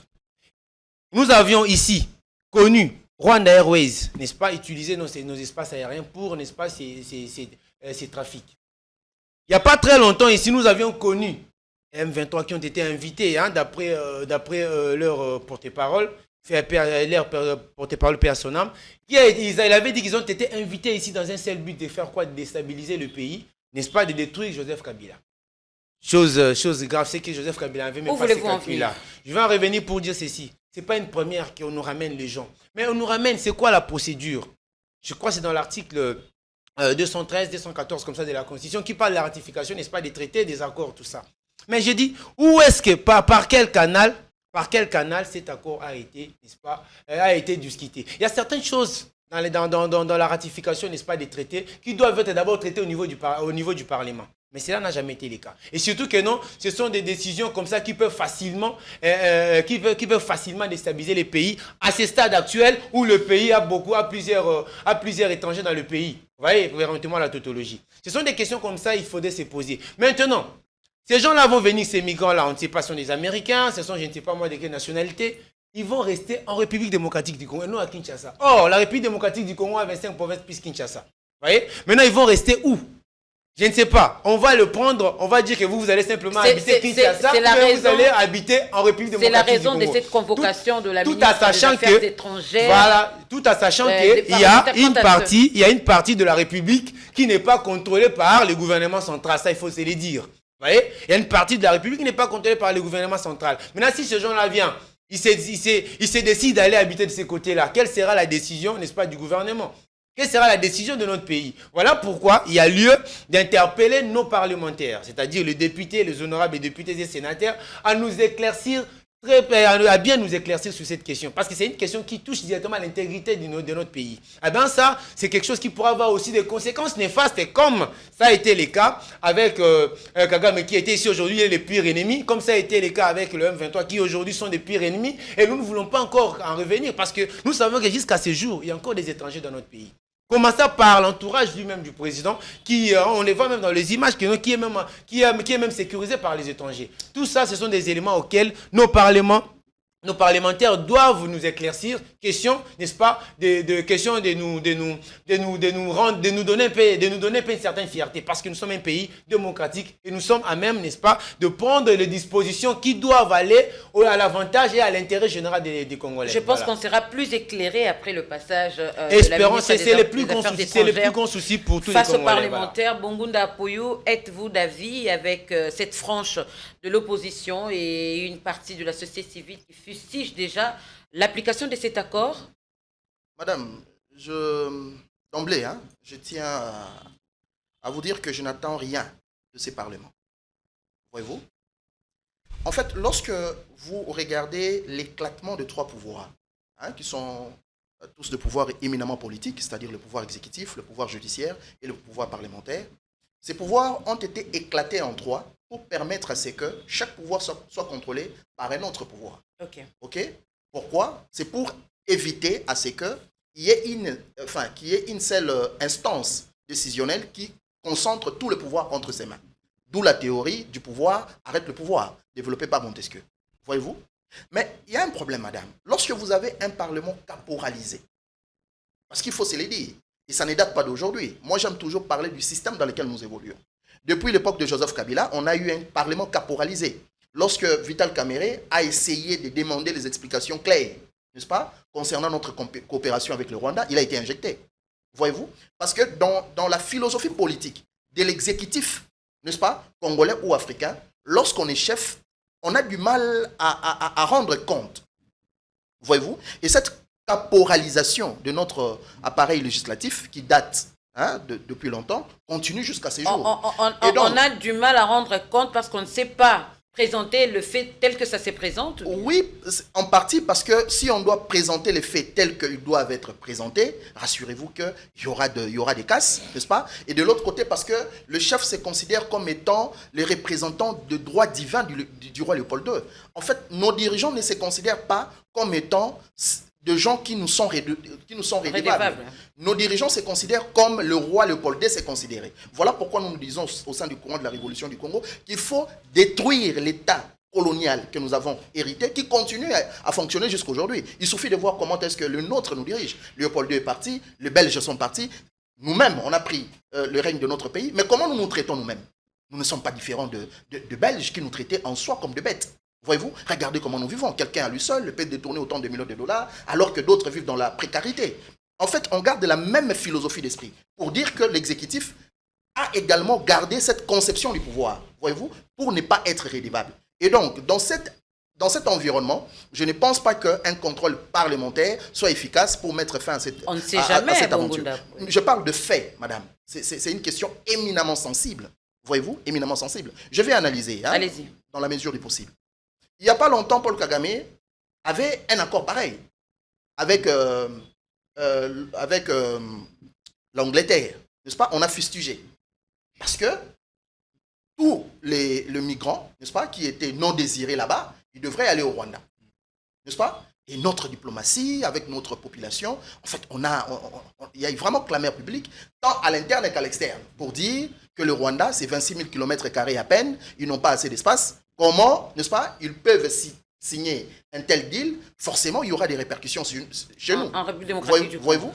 Nous avions ici connu Rwanda Airways, n'est-ce pas, utiliser nos espaces aériens pour, n'est-ce pas, ces trafics. Il n'y a pas très longtemps ici, nous avions connu M23 qui ont été invités, hein, d'après leur porte-parole, leur porte-parole paix à son âme, il avait dit qu'ils ont été invités ici dans un seul but de faire quoi? De déstabiliser le pays, n'est-ce pas, de détruire Joseph Kabila. Chose grave, c'est que Joseph Kabila avait même pas ces calculs-là. Je vais en revenir pour dire ceci. Ce n'est pas une première qu'on nous ramène les gens. Mais on nous ramène, c'est quoi la procédure? Je crois que c'est dans l'article 213, 214 comme ça de la Constitution qui parle de la ratification, n'est-ce pas, des traités, des accords, tout ça. Mais je dis, où est-ce que, par quel canal cet accord a été, n'est-ce pas, a été discuté? Il y a certaines choses dans la ratification, n'est-ce pas, des traités qui doivent être d'abord traités au niveau du Parlement. Mais cela n'a jamais été le cas. Et surtout que non, ce sont des décisions comme ça qui peuvent facilement, déstabiliser les pays à ce stade actuel où le pays a plusieurs étrangers dans le pays. Vous voyez, permettez-moi la tautologie. Ce sont des questions comme ça, il faudrait se poser. Maintenant, ces gens-là vont venir, ces migrants-là, on ne sait pas, ce sont des Américains, ce sont, je ne sais pas moi, de quelle nationalité. Ils vont rester en République démocratique du Congo et non à Kinshasa. Or, la République démocratique du Congo a 25 provinces plus Kinshasa. Vous voyez? Maintenant, ils vont rester où? Je ne sais pas. On va le prendre, on va dire que vous allez simplement habiter Kinshasa, ou vous allez habiter en République démocratique du Congo. C'est la raison de cette convocation de la ministre des Affaires étrangères. Voilà, tout en sachant qu'il y a une partie de la République qui n'est pas contrôlée par le gouvernement central. Ça, il faut se le dire. Vous voyez? Il y a une partie de la République qui n'est pas contrôlée par le gouvernement central. Maintenant, si ce gens-là vient, il se décide d'aller habiter de ces côtés-là, quelle sera la décision, n'est-ce pas, du gouvernement? Quelle sera la décision de notre pays? Voilà pourquoi il y a lieu d'interpeller nos parlementaires, c'est-à-dire les députés, les honorables députés et sénateurs, à nous éclaircir, à bien nous éclaircir sur cette question. Parce que c'est une question qui touche directement à l'intégrité de notre pays. Eh bien ça, c'est quelque chose qui pourra avoir aussi des conséquences néfastes, comme ça a été le cas avec Kagame qui était ici aujourd'hui, il est le pire ennemi, comme ça a été le cas avec le M23 qui aujourd'hui sont des pires ennemis. Et nous ne voulons pas encore en revenir parce que nous savons que jusqu'à ce jour, il y a encore des étrangers dans notre pays. Commençant par l'entourage lui-même du président, qui, on les voit même dans les images, qui est même sécurisé par les étrangers. Tout ça, ce sont des éléments auxquels nos parlementaires doivent nous éclaircir. Question, n'est-ce pas, question de nous donner une certaine fierté. Parce que nous sommes un pays démocratique et nous sommes à même, n'est-ce pas, de prendre les dispositions qui doivent aller à l'avantage et à l'intérêt général des Congolais. Je pense qu'on sera plus éclairé après le passage espérons, c'est le plus grand souci pour tous les Congolais. Face aux parlementaires, voilà. Bongunda Apoyou, êtes-vous d'avis avec cette frange de l'opposition et une partie de la société civile qui fustige déjà l'application de cet accord? Madame, d'emblée, je tiens à vous dire que je n'attends rien de ces parlements. Voyez-vous? En fait, lorsque vous regardez l'éclatement de trois pouvoirs, qui sont tous de pouvoirs éminemment politiques, c'est-à-dire le pouvoir exécutif, le pouvoir judiciaire et le pouvoir parlementaire, ces pouvoirs ont été éclatés en trois pour permettre à ce que chaque pouvoir soit contrôlé par un autre pouvoir. Ok? Pourquoi? C'est pour éviter à ce qu'il y ait une seule instance décisionnelle qui concentre tout le pouvoir entre ses mains. D'où la théorie du pouvoir arrête le pouvoir, développée par Montesquieu. Voyez-vous? Mais il y a un problème, madame. Lorsque vous avez un parlement caporalisé, parce qu'il faut se le dire, et ça ne date pas d'aujourd'hui. Moi, j'aime toujours parler du système dans lequel nous évoluons. Depuis l'époque de Joseph Kabila, on a eu un parlement caporalisé. Lorsque Vital Kamerhe a essayé de demander les explications claires, n'est-ce pas, concernant notre coopération avec le Rwanda, il a été injecté. Voyez-vous? Parce que dans la philosophie politique de l'exécutif, n'est-ce pas, congolais ou africain, lorsqu'on est chef, on a du mal à rendre compte. Voyez-vous? Et cette caporalisation de notre appareil législatif, qui date depuis longtemps, continue jusqu'à ces jours. On a du mal à rendre compte parce qu'on ne sait pas présenter le fait tel que ça se présente? Oui, en partie parce que si on doit présenter les faits tels qu'ils doivent être présentés, rassurez-vous qu'il y aura des casses, n'est-ce pas? Et de l'autre côté, parce que le chef se considère comme étant le représentant de droit divin du roi Léopold II. En fait, nos dirigeants ne se considèrent pas comme étant de gens qui nous sont rédevables. Rédevables. Nos dirigeants se considèrent comme le roi Léopold II s'est considéré. Voilà pourquoi nous disons au sein du courant de la révolution du Congo qu'il faut détruire l'État colonial que nous avons hérité, qui continue à fonctionner jusqu'à aujourd'hui. Il suffit de voir comment est-ce que le nôtre nous dirige. Léopold II est parti, les Belges sont partis, nous-mêmes, on a pris le règne de notre pays, mais comment nous nous traitons nous-mêmes? Nous ne sommes pas différents de Belges qui nous traitaient en soi comme de bêtes. Voyez-vous, regardez comment nous vivons. Quelqu'un à lui seul peut détourner autant de millions de dollars, alors que d'autres vivent dans la précarité. En fait, on garde la même philosophie d'esprit pour dire que l'exécutif a également gardé cette conception du pouvoir, voyez-vous, pour ne pas être rédévable. Et donc, dans cet environnement, je ne pense pas qu'un contrôle parlementaire soit efficace pour mettre fin à cette, On ne sait jamais, cette aventure. Bongunda. Je parle de faits, madame. C'est une question éminemment sensible. Voyez-vous, éminemment sensible. Je vais analyser, hein, Allez-y. dans la mesure du possible. Il n'y a pas longtemps, Paul Kagame avait un accord pareil avec l'Angleterre, n'est-ce pas? On a fustigé. Parce que tous les migrants, n'est-ce pas, qui étaient non désirés là-bas, ils devraient aller au Rwanda. N'est-ce pas? Et notre diplomatie, avec notre population, en fait, il y a eu vraiment clameur publique, tant à l'interne qu'à l'externe, pour dire que le Rwanda, c'est 26 000 km² à peine, ils n'ont pas assez d'espace. Comment, n'est-ce pas, ils peuvent signer un tel deal? Forcément, il y aura des répercussions chez nous. En République démocratique du Congo. Voyez-vous?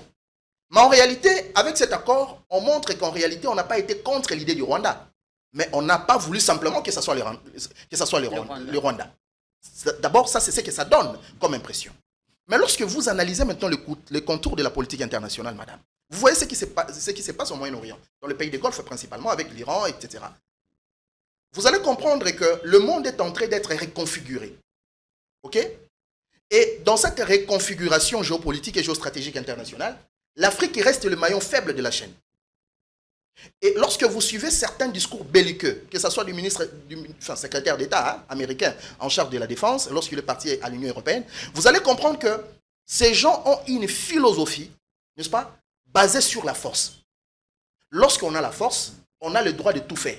Mais en réalité, avec cet accord, on montre qu'en réalité, on n'a pas été contre l'idée du Rwanda. Mais on n'a pas voulu simplement que ce soit le Rwanda. D'abord, ça, c'est ce que ça donne comme impression. Mais lorsque vous analysez maintenant les contours de la politique internationale, madame, vous voyez ce qui se passe au Moyen-Orient, dans les pays des Golfe principalement, avec l'Iran, etc. Vous allez comprendre que le monde est en train d'être reconfiguré. OK? Et dans cette reconfiguration géopolitique et géostratégique internationale, l'Afrique reste le maillon faible de la chaîne. Et lorsque vous suivez certains discours belliqueux, que ce soit du secrétaire d'État américain en charge de la défense, lorsqu'il est parti à l'Union européenne, vous allez comprendre que ces gens ont une philosophie, n'est-ce pas, basée sur la force. Lorsqu'on a la force, on a le droit de tout faire.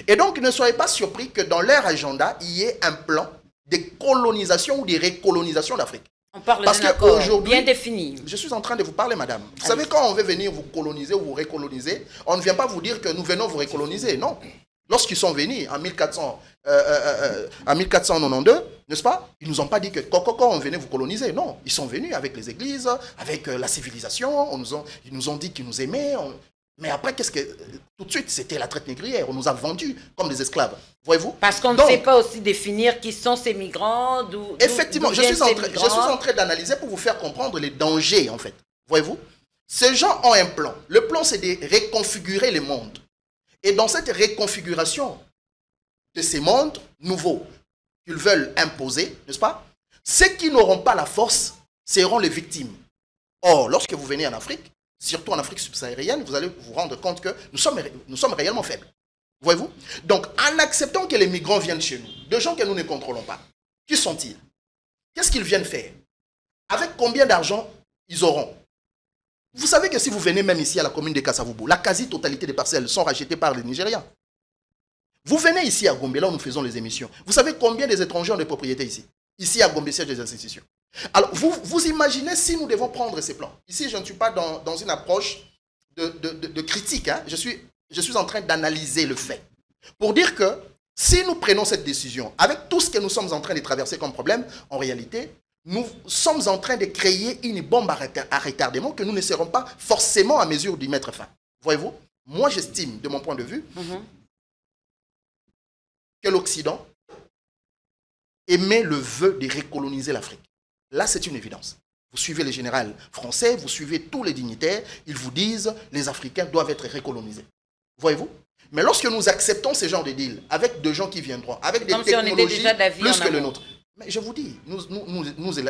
Et donc, ne soyez pas surpris que dans leur agenda, il y ait un plan de colonisation ou de récolonisation d'Afrique. On parle Parce d'un accord qu'aujourd'hui, bien défini. je suis en train de vous parler, madame. Vous savez, quand on veut venir vous coloniser ou vous récoloniser, on ne vient pas vous dire que nous venons vous récoloniser, non. Lorsqu'ils sont venus en 1492, n'est-ce pas? Ils ne nous ont pas dit que quand on venait vous coloniser, non. Ils sont venus avec les églises, avec la civilisation, ils nous ont dit qu'ils nous aimaient. Mais après, tout de suite, c'était la traite négrière. On nous a vendus comme des esclaves. Voyez-vous? Parce qu'on ne sait pas aussi définir qui sont ces migrants, effectivement, je suis en train d'analyser pour vous faire comprendre les dangers, en fait. Voyez-vous? Ces gens ont un plan. Le plan, c'est de reconfigurer le monde. Et dans cette reconfiguration de ces mondes nouveaux qu'ils veulent imposer, n'est-ce pas? Ceux qui n'auront pas la force seront les victimes. Or, lorsque vous venez en Afrique, surtout en Afrique subsaharienne, vous allez vous rendre compte que nous sommes réellement faibles. Voyez-vous? Donc, en acceptant que les migrants viennent chez nous, de gens que nous ne contrôlons pas, qui sont-ils? Qu'est-ce qu'ils viennent faire? Avec combien d'argent ils auront? Vous savez que si vous venez même ici à la commune de Kassavubu, la quasi-totalité des parcelles sont rachetées par les Nigérians. Vous venez ici à Gombe, là où nous faisons les émissions. Vous savez combien des étrangers ont des propriétés ici? Ici à Gombe, siège des institutions. Alors, vous imaginez si nous devons prendre ces plans. Ici, je ne suis pas dans une approche de critique. Hein. Je suis en train d'analyser le fait. Pour dire que si nous prenons cette décision, avec tout ce que nous sommes en train de traverser comme problème, en réalité, nous sommes en train de créer une bombe à retardement que nous ne serons pas forcément à mesure d'y mettre fin. Voyez-vous? Moi, j'estime, de mon point de vue, que l'Occident émet le vœu de recoloniser l'Afrique. Là, c'est une évidence. Vous suivez les généraux français, vous suivez tous les dignitaires, ils vous disent les Africains doivent être recolonisés. Voyez-vous? Mais lorsque nous acceptons ce genre de deal avec des gens qui viendront, avec des technologies plus que le nôtre, mais je vous dis,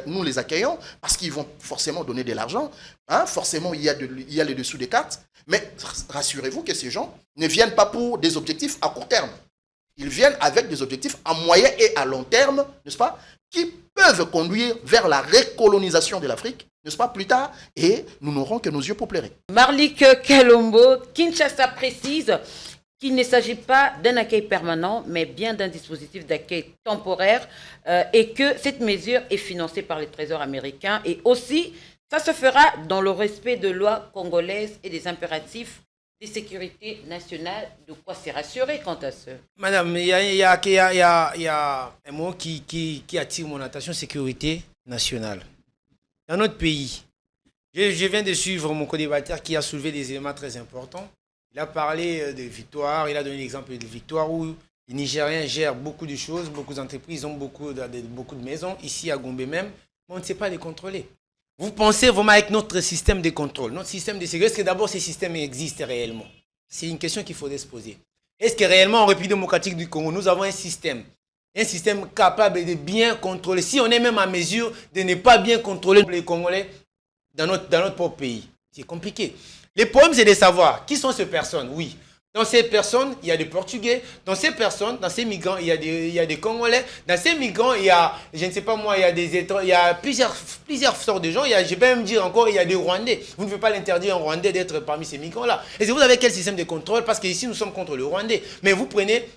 nous les accueillons parce qu'ils vont forcément donner de l'argent, hein, forcément il y a le dessous des cartes, mais rassurez-vous que ces gens ne viennent pas pour des objectifs à court terme. Ils viennent avec des objectifs à moyen et à long terme, n'est-ce pas, qui peuvent conduire vers la recolonisation de l'Afrique, n'est-ce pas, plus tard, et nous n'aurons que nos yeux pour pleurer. Marlik Kalombo, Kinshasa précise qu'il ne s'agit pas d'un accueil permanent, mais bien d'un dispositif d'accueil temporaire et que cette mesure est financée par les trésors américains et aussi, ça se fera dans le respect de lois congolaises et des impératifs de sécurité nationale. De quoi se rassurer quant à ce... Madame, il y a un mot qui attire mon attention, sécurité nationale. Dans notre pays, je viens de suivre mon co-débatteur qui a soulevé des éléments très importants. Il a parlé de victoire, il a donné l'exemple de victoire où les Nigériens gèrent beaucoup de choses, beaucoup d'entreprises, ont beaucoup de maisons, ici à Gombe même, mais on ne sait pas les contrôler. Vous pensez vraiment avec notre système de contrôle, notre système de sécurité, est-ce que d'abord ces systèmes existent réellement? C'est une question qu'il faudrait se poser. Est-ce que réellement en République démocratique du Congo, nous avons un système capable de bien contrôler, si on est même à mesure de ne pas bien contrôler les Congolais dans notre propre pays? C'est compliqué. Le problème, c'est de savoir qui sont ces personnes. Oui, dans ces personnes, il y a des Portugais. Dans ces personnes, dans ces migrants, il y a des Congolais. Dans ces migrants, il y a, je ne sais pas moi, il y a plusieurs sortes de gens. Je peux même dire encore, il y a des Rwandais. Vous ne pouvez pas l'interdire à un Rwandais d'être parmi ces migrants-là. Et vous avez quel système de contrôle? Parce qu'ici, nous sommes contre le Rwandais. Mais vous prenez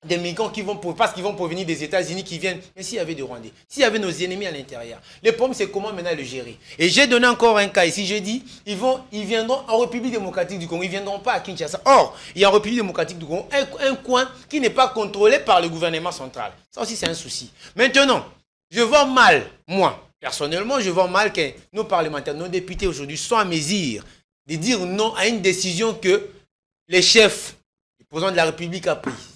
des migrants parce qu'ils vont provenir des États-Unis qui viennent. Mais s'il y avait des Rwandais, s'il y avait nos ennemis à l'intérieur, le problème c'est comment maintenant le gérer. Et j'ai donné encore un cas ici, j'ai dit, ils viendront en République démocratique du Congo, ils ne viendront pas à Kinshasa. Or, il y a en République démocratique du Congo un coin qui n'est pas contrôlé par le gouvernement central. Ça aussi c'est un souci. Maintenant, je vois mal, moi, personnellement, je vois mal que nos parlementaires, nos députés aujourd'hui soient à mesure de dire non à une décision que les chefs, le président de la République a prise.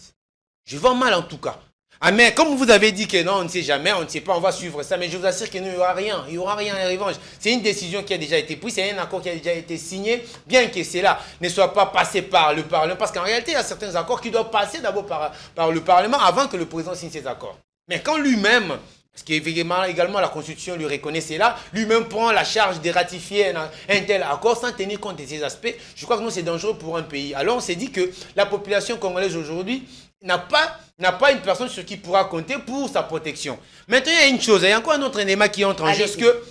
Je vois mal en tout cas. Ah mais comme vous avez dit que non, on ne sait jamais, on ne sait pas, on va suivre ça, mais je vous assure qu'il n'y aura rien, il n'y aura rien en revanche. C'est une décision qui a déjà été prise, c'est un accord qui a déjà été signé, bien que cela ne soit pas passé par le Parlement, parce qu'en réalité, il y a certains accords qui doivent passer d'abord par le Parlement avant que le président signe ces accords. Mais quand lui-même, parce qu'évidemment également la Constitution lui reconnaît cela, lui-même prend la charge de ratifier un tel accord sans tenir compte de ces aspects, je crois que non, c'est dangereux pour un pays. Alors on s'est dit que la population congolaise aujourd'hui n'a pas une personne sur qui pourra compter pour sa protection. Maintenant, il y a une chose, il y a encore un autre élément qui entre en jeu, c'est que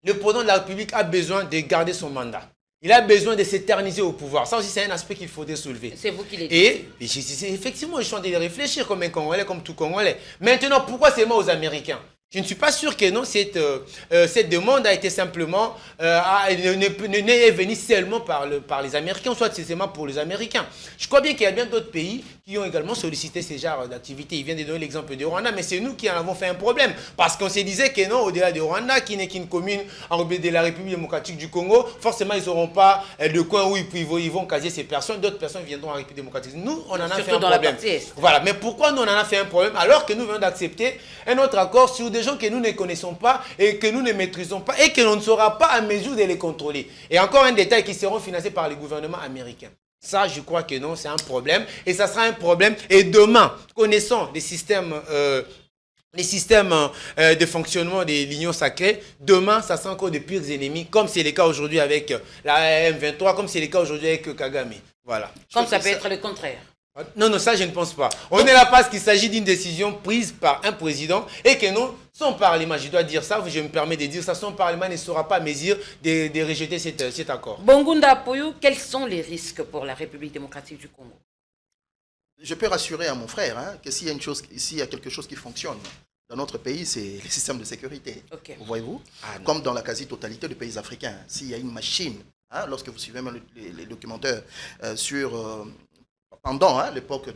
le président de la République a besoin de garder son mandat. Il a besoin de s'éterniser au pouvoir. Ça aussi, c'est un aspect qu'il faudrait soulever. C'est vous qui l'avez dit. Et effectivement, je suis en train de réfléchir comme un Congolais, comme tout Congolais. Maintenant, pourquoi seulement aux Américains? Je ne suis pas sûr que non, cette demande a été simplement, n'est venue seulement par les Américains, soit c'est seulement pour les Américains. Je crois bien qu'il y a bien d'autres pays qui ont également sollicité ce genre d'activité. Il vient de donner l'exemple de Rwanda, mais c'est nous qui en avons fait un problème. Parce qu'on se disait que non, au-delà de Rwanda, qui n'est qu'une commune de la République démocratique du Congo, forcément, ils n'auront pas de coin où ils vont caser ces personnes. D'autres personnes viendront en République démocratique. Nous, on en a fait un problème. Voilà, mais pourquoi nous, on en a fait un problème alors que nous venons d'accepter un autre accord sur des gens que nous ne connaissons pas et que nous ne maîtrisons pas et que l'on ne sera pas à mesure de les contrôler. Et encore un détail, qui seront financés par les gouvernements américains. Ça, je crois que non, c'est un problème et ça sera un problème. Et demain, connaissant les systèmes de fonctionnement de l'Union sacrée, demain, ça sera encore de pires ennemis, comme c'est le cas aujourd'hui avec la M23, comme c'est le cas aujourd'hui avec Kagame. Voilà. Comme ça peut être le contraire. Non, non, ça je ne pense pas. On est là parce qu'il s'agit d'une décision prise par un président et que non, son Parlement, je dois dire ça, je me permets de dire ça, son Parlement ne sera pas à mesure de rejeter cet accord. Bongunda Apoyou, quels sont les risques pour la République démocratique du Congo? Je peux rassurer à mon frère que s'il y a quelque chose qui fonctionne dans notre pays, c'est le système de sécurité. Okay. Voyez-vous, comme dans la quasi-totalité des pays africains, s'il y a une machine, lorsque vous suivez même les documentaires sur... pendant l'époque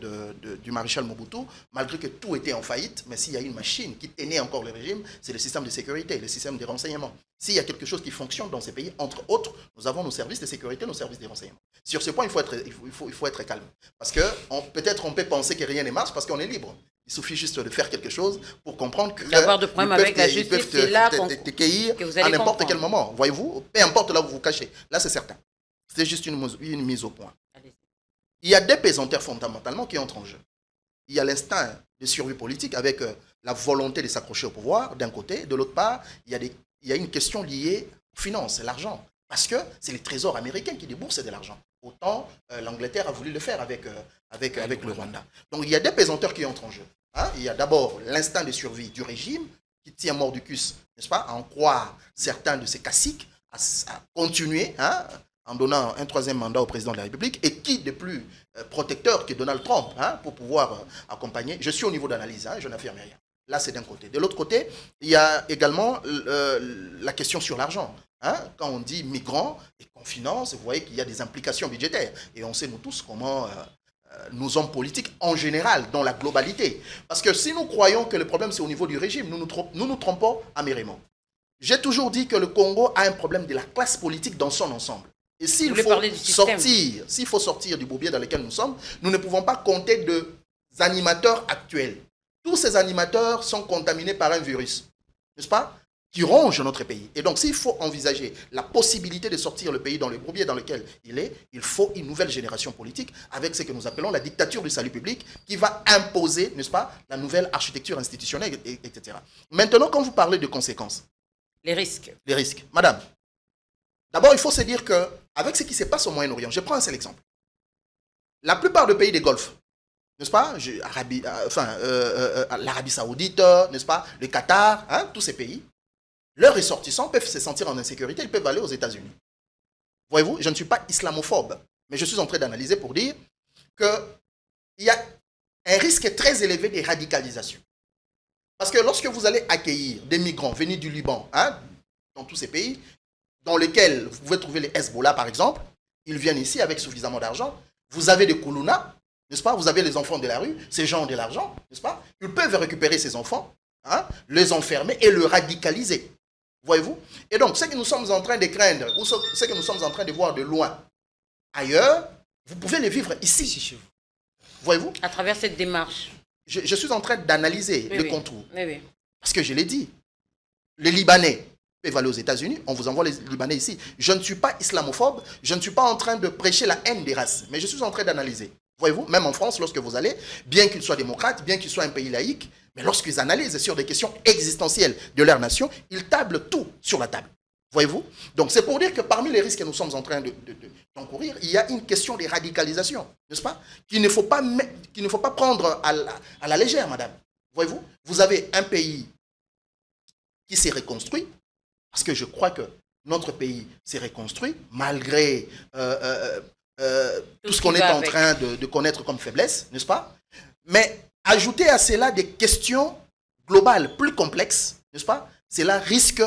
du maréchal Mobutu, malgré que tout était en faillite, mais s'il y a une machine qui tenait encore le régime, c'est le système de sécurité, le système de renseignement. S'il y a quelque chose qui fonctionne dans ces pays, entre autres, nous avons nos services de sécurité, nos services de renseignement. Sur ce point, il faut être calme. Parce que peut-être on peut penser que rien ne marche parce qu'on est libre. Il suffit juste de faire quelque chose pour comprendre que d'avoir de problèmes avec la justice, c'est là te cueillir à n'importe quel moment. Voyez-vous, peu importe là où vous vous cachez. Là, c'est certain. C'est juste une mise au point. Il y a deux pesanteurs fondamentalement qui entrent en jeu. Il y a l'instinct de survie politique avec la volonté de s'accrocher au pouvoir d'un côté. De l'autre part, il y a une question liée aux finances, l'argent. Parce que c'est les trésors américains qui déboursent de l'argent. Autant l'Angleterre a voulu le faire avec le Rwanda. Donc il y a deux pesanteurs qui entrent en jeu. Il y a d'abord l'instinct de survie du régime qui tient mordicus, n'est-ce pas, à en croire certains de ses caciques, à continuer en donnant un 3e mandat au président de la République. Et qui de plus protecteur que Donald Trump pour pouvoir accompagner? Je suis au niveau d'analyse, je n'affirme rien. Là, c'est d'un côté. De l'autre côté, il y a également la question sur l'argent. Quand on dit migrants et qu'on finance, vous voyez qu'il y a des implications budgétaires. Et on sait, nous tous, comment nos hommes politiques, en général, dans la globalité. Parce que si nous croyons que le problème, c'est au niveau du régime, nous nous trompons amérément. J'ai toujours dit que le Congo a un problème de la classe politique dans son ensemble. Et s'il faut sortir du bourbier dans lequel nous sommes, nous ne pouvons pas compter des animateurs actuels. Tous ces animateurs sont contaminés par un virus, n'est-ce pas, qui ronge notre pays. Et donc, s'il faut envisager la possibilité de sortir le pays dans le bourbier dans lequel il est, il faut une nouvelle génération politique avec ce que nous appelons la dictature du salut public qui va imposer, n'est-ce pas, la nouvelle architecture institutionnelle, etc. Maintenant, quand vous parlez de conséquences, les risques. Les risques. Madame, d'abord, il faut se dire qu'avec ce qui se passe au Moyen-Orient, je prends un seul exemple. La plupart des pays des Golfe, n'est-ce pas, l'Arabie Saoudite, n'est-ce pas, le Qatar, tous ces pays, leurs ressortissants peuvent se sentir en insécurité, ils peuvent aller aux États-Unis. Voyez-vous, je ne suis pas islamophobe, mais je suis en train d'analyser pour dire qu'il y a un risque très élevé de radicalisation. Parce que lorsque vous allez accueillir des migrants venus du Liban, dans tous ces pays, dans lesquels vous pouvez trouver les Hezbollah par exemple, ils viennent ici avec suffisamment d'argent, vous avez des Koulouna, n'est-ce pas, vous avez les enfants de la rue, ces gens ont de l'argent, n'est-ce pas, ils peuvent récupérer ces enfants, les enfermer et le radicaliser. Voyez-vous? Et donc, ce que nous sommes en train de craindre, ou ce que nous sommes en train de voir de loin, ailleurs, vous pouvez les vivre ici, chez vous. Voyez-vous? À travers cette démarche. Je suis en train d'analyser le contour. Oui. Parce que je l'ai dit, les Libanais peuvent aller aux États-Unis, on vous envoie les Libanais ici. Je ne suis pas islamophobe, je ne suis pas en train de prêcher la haine des races, mais je suis en train d'analyser. Voyez-vous, même en France, lorsque vous allez, bien qu'ils soient démocrates, bien qu'ils soient un pays laïque, mais lorsqu'ils analysent sur des questions existentielles de leur nation, ils tablent tout sur la table. Voyez-vous? Donc c'est pour dire que parmi les risques que nous sommes en train d'encourir, il y a une question de radicalisation, n'est-ce pas? Qu'il ne faut pas prendre à la légère, madame. Voyez-vous? Vous avez un pays qui s'est reconstruit, parce que je crois que notre pays s'est reconstruit, malgré tout ce qu'on est en train de connaître comme faiblesse, n'est-ce pas? Mais ajouter à cela des questions globales plus complexes, n'est-ce pas? Cela risque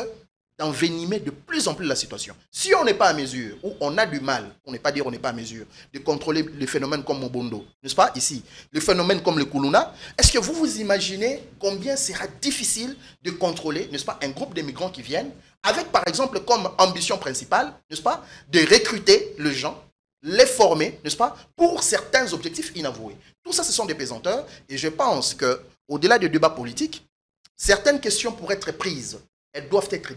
d'envenimer de plus en plus la situation. Si on n'est pas à mesure, ou on a du mal, on n'est pas dire on n'est pas à mesure, de contrôler les phénomènes comme Mobondo, n'est-ce pas, ici, les phénomènes comme le Koulouna, est-ce que vous vous imaginez combien sera difficile de contrôler, n'est-ce pas, un groupe de migrants qui viennent, avec par exemple comme ambition principale, n'est-ce pas, de recruter les gens, les former, n'est-ce pas, pour certains objectifs inavoués. Tout ça, ce sont des pesanteurs, et je pense qu'au-delà du débat politique, certaines questions pourraient être prises. Elles doivent être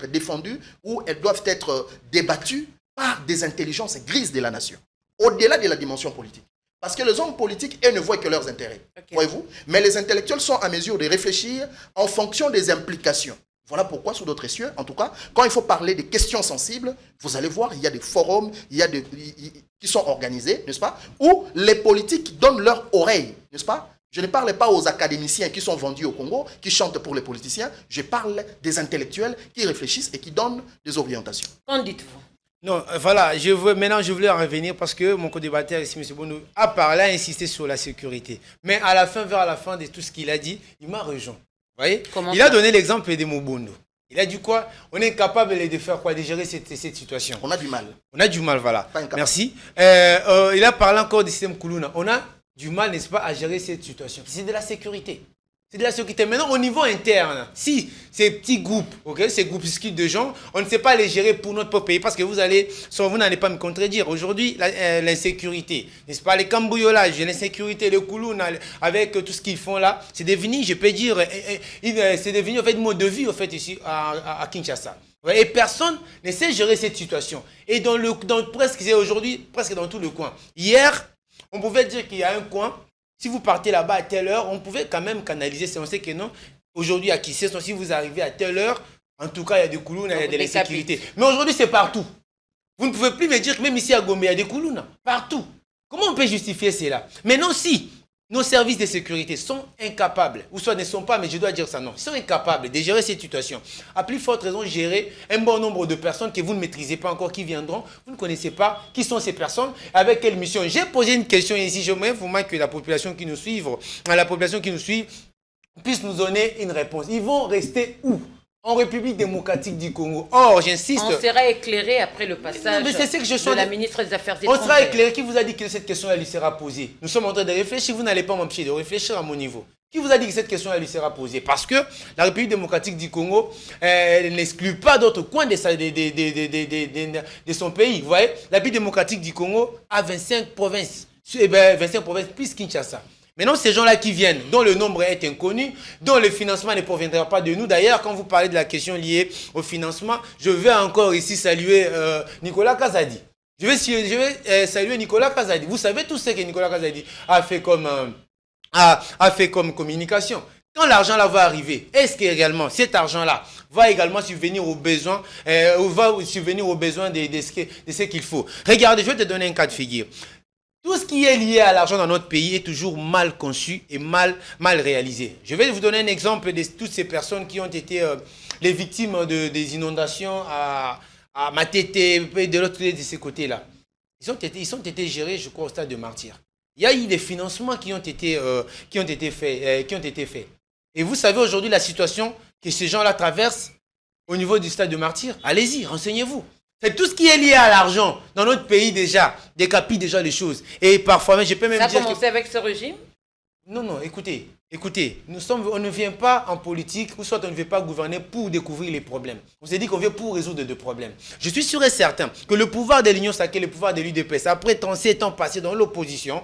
défendues ou elles doivent être débattues par des intelligences grises de la nation, au-delà de la dimension politique. Parce que les hommes politiques, eux, ne voient que leurs intérêts, voyez-vous. Mais les intellectuels sont à mesure de réfléchir en fonction des implications. Voilà pourquoi, sous d'autres cieux, en tout cas, quand il faut parler des questions sensibles, vous allez voir, il y a des forums, qui sont organisés, n'est-ce pas, où les politiques donnent leur oreille, n'est-ce pas. Je ne parle pas aux académiciens qui sont vendus au Congo, qui chantent pour les politiciens. Je parle des intellectuels qui réfléchissent et qui donnent des orientations. Qu'en dites-vous? Non, voilà, maintenant je voulais en revenir parce que mon co-débatteur ici, M. Bono, a parlé, a insisté sur la sécurité. Mais à la fin, vers la fin de tout ce qu'il a dit, il m'a rejoint. Vous voyez? Il a donné l'exemple de Mobondo. Il a dit quoi? On est capable de faire quoi? De gérer cette situation. On a du mal. On a du mal, voilà. Merci. Il a parlé encore du système Koulouna. On a du mal, n'est-ce pas, à gérer cette situation. C'est de la sécurité. C'est de la sécurité. Maintenant, au niveau interne, si ces petits groupes, ces groupuscules de gens, on ne sait pas les gérer pour notre pays, parce que vous n'allez pas me contredire. Aujourd'hui, l'insécurité, n'est-ce pas, les cambriolages, l'insécurité, le Koulouna, avec tout ce qu'ils font là, c'est devenu, je peux dire, c'est devenu en fait mode de vie en fait ici à Kinshasa. Et personne ne sait gérer cette situation. Et aujourd'hui, presque dans tout le coin. Hier, on pouvait dire qu'il y a un coin, si vous partez là-bas à telle heure, on pouvait quand même canaliser. On sait que non, aujourd'hui à Kisses, si vous arrivez à telle heure, en tout cas, il y a des Koulouna, il y a de l'insécurité. Mais aujourd'hui, c'est partout. Vous ne pouvez plus me dire que même ici à Gombe, il y a des Koulouna. Partout. Comment on peut justifier cela? Maintenant, si Nos services de sécurité sont incapables, ou soit ne sont pas, mais je dois dire ça, non, ils sont incapables de gérer cette situation. À plus forte raison, gérer un bon nombre de personnes que vous ne maîtrisez pas encore, qui viendront, vous ne connaissez pas qui sont ces personnes, avec quelle mission. J'ai posé une question ici, je voudrais vraiment que la population qui nous suit, puisse nous donner une réponse. Ils vont rester où? En République démocratique du Congo. Or, j'insiste. On sera éclairé après le passage de la ministre des Affaires étrangères. On sera éclairé. Qui vous a dit que cette question-là lui sera posée? Nous sommes en train de réfléchir. Vous n'allez pas m'empêcher de réfléchir à mon niveau. Qui vous a dit que cette question-là lui sera posée? Parce que la République démocratique du Congo n'exclut pas d'autres coins de son pays. Vous voyez, la République démocratique du Congo a 25 provinces. 25 provinces plus Kinshasa. Maintenant, ces gens-là qui viennent, dont le nombre est inconnu, dont le financement ne proviendra pas de nous. D'ailleurs, quand vous parlez de la question liée au financement, je vais encore ici saluer Nicolas Kazadi. Je vais saluer Nicolas Kazadi. Vous savez tout ce que Nicolas Kazadi a fait comme communication. Quand l'argent là va arriver, est-ce que réellement cet argent-là va également subvenir aux besoins, de ce qu'il faut? Regardez, je vais te donner un cas de figure. Tout ce qui est lié à l'argent dans notre pays est toujours mal conçu et mal réalisé. Je vais vous donner un exemple de toutes ces personnes qui ont été les victimes des inondations à Matete et de l'autre côté de ces côtés-là. Ils ont été gérés, je crois, au stade de Martyr. Il y a eu des financements qui ont été faits. Et vous savez aujourd'hui la situation que ces gens-là traversent au niveau du stade de Martyr. Allez-y, renseignez-vous. C'est tout ce qui est lié à l'argent dans notre pays déjà, décapite déjà les choses. Et parfois même, je peux même dire... Ça a commencé avec ce régime? Non, écoutez, on ne vient pas en politique, ou soit on ne vient pas gouverner pour découvrir les problèmes. On s'est dit qu'on vient pour résoudre des problèmes. Je suis sûr et certain que le pouvoir de l'Union sacrée, le pouvoir de l'UDPS, après 37 ans passés dans l'opposition,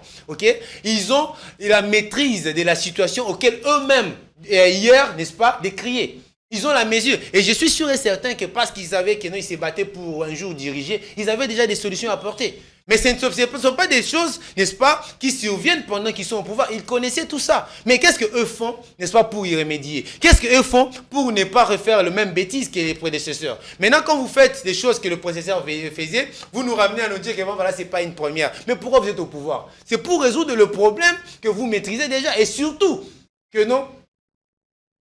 ils ont la maîtrise de la situation auquel eux-mêmes, hier, n'est-ce pas, décriaient. Ils ont la mesure. Et je suis sûr et certain que parce qu'ils savaient qu'ils se battaient pour un jour diriger, ils avaient déjà des solutions à apporter. Mais ce ne sont pas des choses, n'est-ce pas, qui surviennent pendant qu'ils sont au pouvoir. Ils connaissaient tout ça. Mais qu'est-ce qu'eux font, n'est-ce pas, pour y remédier? Qu'est-ce qu'eux font pour ne pas refaire le même bêtise que les prédécesseurs? Maintenant, quand vous faites des choses que le prédécesseur faisait, vous nous ramenez à nous dire que voilà, ce n'est pas une première. Mais pourquoi vous êtes au pouvoir? C'est pour résoudre le problème que vous maîtrisez déjà. Et surtout, que non,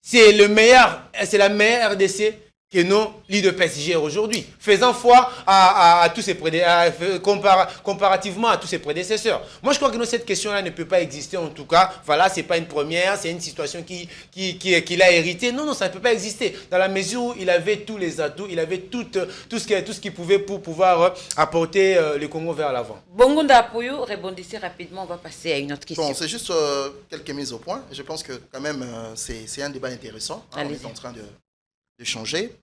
c'est la meilleure RDC que nos l'UDPS gèrent aujourd'hui, faisant foi à tous ces comparativement à tous ses prédécesseurs. Moi, je crois que cette question-là ne peut pas exister. En tout cas, voilà, c'est pas une première, c'est une situation qu'il a héritée. Non, ça ne peut pas exister. Dans la mesure où il avait tous les atouts, il avait tout ce qu'il pouvait pour pouvoir apporter le Congo vers l'avant. Bongonda Apoyo, rebondissez rapidement, on va passer à une autre question. Bon, c'est juste quelques mises au point. Je pense que quand même, c'est un débat intéressant. On est en train de changer.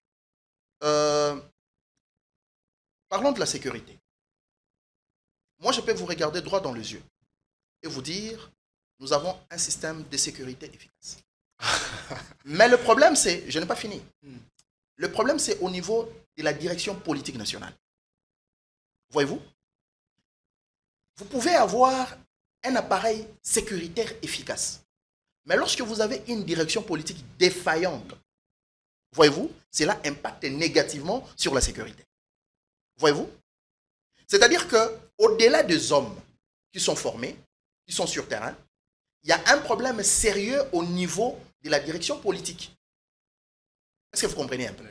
Parlons de la sécurité. Moi, je peux vous regarder droit dans les yeux et vous dire, nous avons un système de sécurité efficace. Mais le problème, c'est, je n'ai pas fini. Le problème, c'est au niveau de la direction politique nationale. Voyez-vous? Vous pouvez avoir un appareil sécuritaire efficace. Mais lorsque vous avez une direction politique défaillante, voyez-vous, cela impacte négativement sur la sécurité. Voyez-vous? C'est-à-dire qu'au-delà des hommes qui sont formés, qui sont sur terrain, il y a un problème sérieux au niveau de la direction politique. Est-ce que vous comprenez un peu?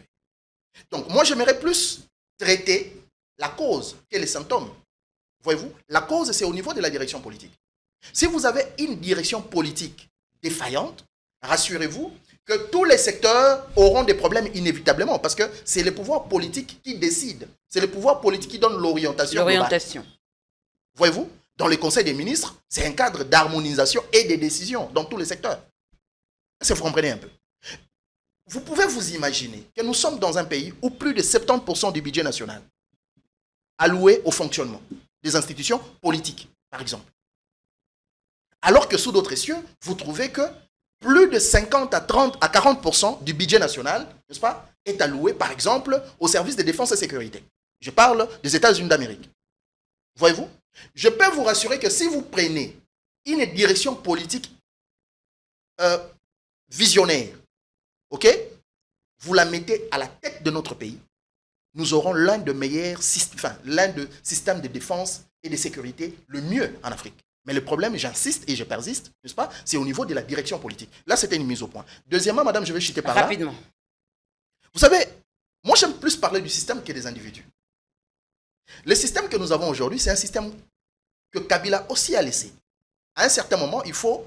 Donc, moi, j'aimerais plus traiter la cause que les symptômes. Voyez-vous? La cause, c'est au niveau de la direction politique. Si vous avez une direction politique défaillante, rassurez-vous que tous les secteurs auront des problèmes inévitablement parce que c'est le pouvoir politique qui décide. C'est le pouvoir politique qui donne l'orientation. Voyez-vous, dans le Conseil des ministres, c'est un cadre d'harmonisation et de décision dans tous les secteurs. Est-ce que vous comprenez un peu? Vous pouvez vous imaginer que nous sommes dans un pays où plus de 70% du budget national alloué au fonctionnement des institutions politiques, par exemple. Alors que sous d'autres cieux, vous trouvez que plus de 50 à 30 à 40% du budget national, n'est-ce pas, est alloué, par exemple, au service de défense et sécurité. Je parle des États-Unis d'Amérique. Voyez-vous? Je peux vous rassurer que si vous prenez une direction politique visionnaire, ok, vous la mettez à la tête de notre pays, nous aurons l'un des systèmes de défense et de sécurité le mieux en Afrique. Mais le problème, j'insiste et je persiste, n'est-ce pas, c'est au niveau de la direction politique. Là, c'était une mise au point. Deuxièmement, madame, je vais chuter par là. Rapidement. Vous savez, moi, j'aime plus parler du système que des individus. Le système que nous avons aujourd'hui, c'est un système que Kabila aussi a laissé. À un certain moment, il faut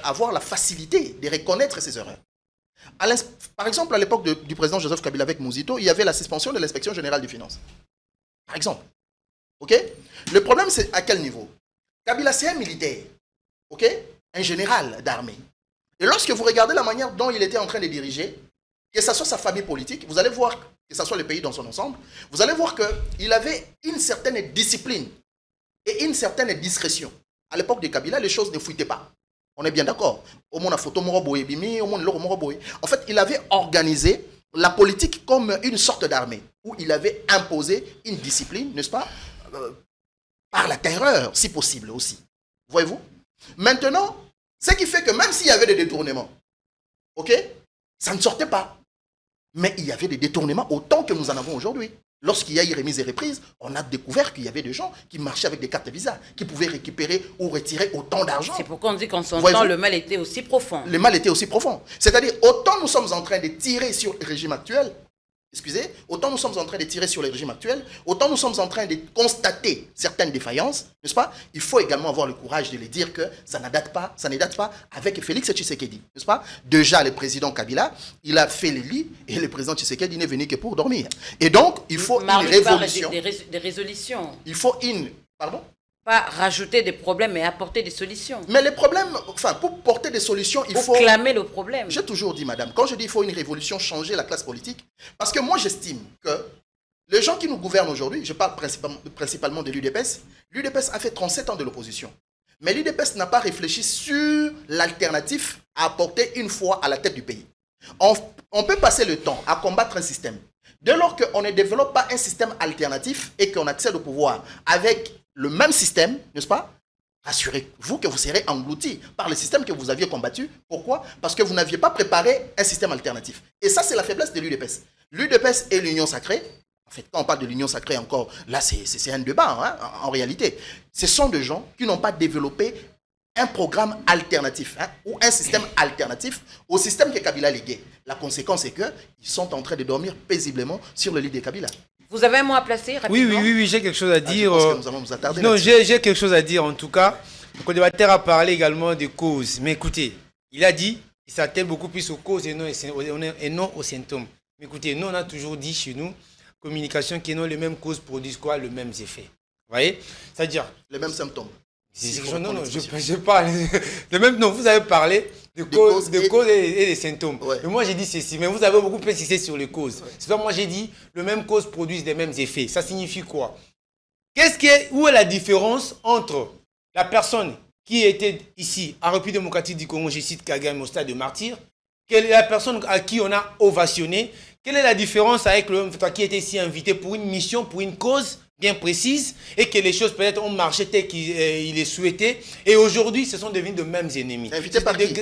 avoir la facilité de reconnaître ses erreurs. Par exemple, à l'époque du président Joseph Kabila avec Mouzito, il y avait la suspension de l'inspection générale des finances. Par exemple. OK? Le problème, c'est à quel niveau? Kabila, c'est un militaire, ok, un général d'armée. Et lorsque vous regardez la manière dont il était en train de diriger, que ce soit sa famille politique, vous allez voir, que ce soit le pays dans son ensemble, vous allez voir qu'il avait une certaine discipline et une certaine discrétion. À l'époque de Kabila, les choses ne fuitaient pas. On est bien d'accord. En fait, il avait organisé la politique comme une sorte d'armée, où il avait imposé une discipline, n'est-ce pas, par la terreur, si possible aussi. Voyez-vous? Maintenant, ce qui fait que même s'il y avait des détournements, ok, ça ne sortait pas. Mais il y avait des détournements autant que nous en avons aujourd'hui. Lorsqu'il y a eu remise et reprise, on a découvert qu'il y avait des gens qui marchaient avec des cartes Visa, qui pouvaient récupérer ou retirer autant d'argent. C'est pourquoi on dit qu'en son temps, le mal était aussi profond. Le mal était aussi profond. C'est-à-dire, autant nous sommes en train de tirer sur le régime actuel, excusez, autant nous sommes en train de tirer sur le régime actuel, autant nous sommes en train de constater certaines défaillances, n'est-ce pas? Il faut également avoir le courage de les dire que ça ne date pas avec Félix Tshisekedi, n'est-ce pas? Déjà, le président Kabila, il a fait les lits et le président Tshisekedi n'est venu que pour dormir. Et donc, il faut une révolution. Des résolutions. Il faut une... Pardon? Pas rajouter des problèmes, mais apporter des solutions. Mais les problèmes, enfin, pour porter des solutions, il faut... clamer le problème. J'ai toujours dit, madame, quand je dis qu'il faut une révolution, changer la classe politique, parce que moi, j'estime que les gens qui nous gouvernent aujourd'hui, je parle principalement de l'UDPS, l'UDPS a fait 37 ans de l'opposition. Mais l'UDPS n'a pas réfléchi sur l'alternative à apporter une fois à la tête du pays. On peut passer le temps à combattre un système. Dès lors qu'on ne développe pas un système alternatif et qu'on accède au pouvoir avec le même système, n'est-ce pas? Rassurez-vous que vous serez englouti par le système que vous aviez combattu. Pourquoi? Parce que vous n'aviez pas préparé un système alternatif. Et ça, c'est la faiblesse de l'UDPS. L'UDPS et l'Union sacrée, en fait, quand on parle de l'Union sacrée encore, là, c'est un débat, hein, en réalité. Ce sont des gens qui n'ont pas développé un programme alternatif, hein, ou un système alternatif au système que Kabila léguait. La conséquence est qu'ils sont en train de dormir paisiblement sur le lit de Kabila. Vous avez un mot à placer rapidement? Oui, j'ai quelque chose à dire. Je pense que nous allons nous attarder non, j'ai quelque chose à dire en tout cas. Le co-débatteur a parlé également des causes. Mais écoutez, il a dit qu'il s'attelle beaucoup plus aux causes et non aux symptômes. Mais écoutez, nous on a toujours dit chez nous, communication, que non, les mêmes causes produisent quoi? Les mêmes effets. Vous voyez? C'est-à-dire... Les mêmes symptômes. Non, je parle. Non, vous avez parlé de causes et des symptômes. Ouais. Mais moi, j'ai dit ceci. Mais vous avez beaucoup insisté sur les causes. Ouais. C'est pourquoi moi, j'ai dit les mêmes causes produisent les mêmes effets. Ça signifie quoi? Où est la différence entre la personne qui était ici, en République démocratique du Congo, je cite Kagame au stade de martyr, quelle est la personne à qui on a ovationné? Quelle est la différence avec l'homme qui était ici invité pour une mission, pour une cause bien précise, et que les choses peut-être ont marché tel qu'il est souhaité, et aujourd'hui ce sont devenus de mêmes ennemis. Invité par qui?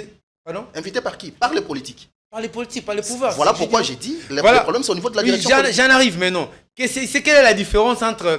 Pardon? Invité par qui? Par les politiques. Par les politiques, par le pouvoir. Voilà pourquoi j'ai dit, le problème c'est au niveau de la direction politique. J'en arrive maintenant. Quelle est la différence entre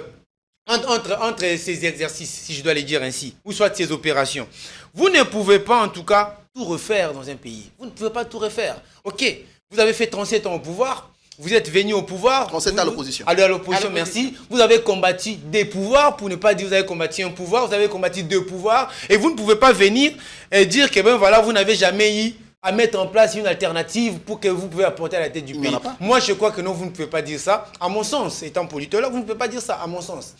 ces exercices, si je dois les dire ainsi, ou soit ces opérations? Vous ne pouvez pas en tout cas tout refaire dans un pays. Vous ne pouvez pas tout refaire. Ok, vous avez fait 37 ans au pouvoir. Vous êtes venu au pouvoir. 37 à l'opposition. À l'opposition, merci. Vous avez combattu des pouvoirs, pour ne pas dire vous avez combattu un pouvoir, vous avez combattu deux pouvoirs, et vous ne pouvez pas venir et dire que ben voilà, vous n'avez jamais eu à mettre en place une alternative pour que vous pouvez apporter à la tête du pays. Moi, je crois que non, vous ne pouvez pas dire ça. À mon sens, étant politologue, vous ne pouvez pas dire ça, à mon sens.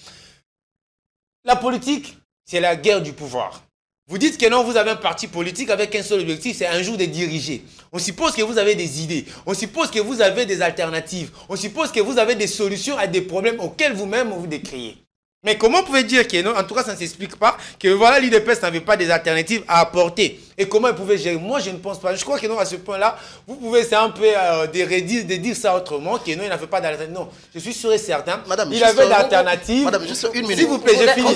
La politique, c'est la guerre du pouvoir. Vous dites que non, vous avez un parti politique avec un seul objectif, c'est un jour de diriger. On suppose que vous avez des idées, on suppose que vous avez des alternatives, on suppose que vous avez des solutions à des problèmes auxquels vous-même vous décriez. Mais comment vous pouvez dire que non, en tout cas ça ne s'explique pas, que voilà l'UDPS n'avait pas des alternatives à apporter? Et comment ils pouvaient gérer? Moi je ne pense pas, je crois que non, à ce point-là, vous pouvez c'est un peu de dire ça autrement, que non, il n'avait pas d'alternative. Non, je suis sûr et certain, madame, il avait d'alternatives. Madame, juste une minute. S'il vous plaît, je finis.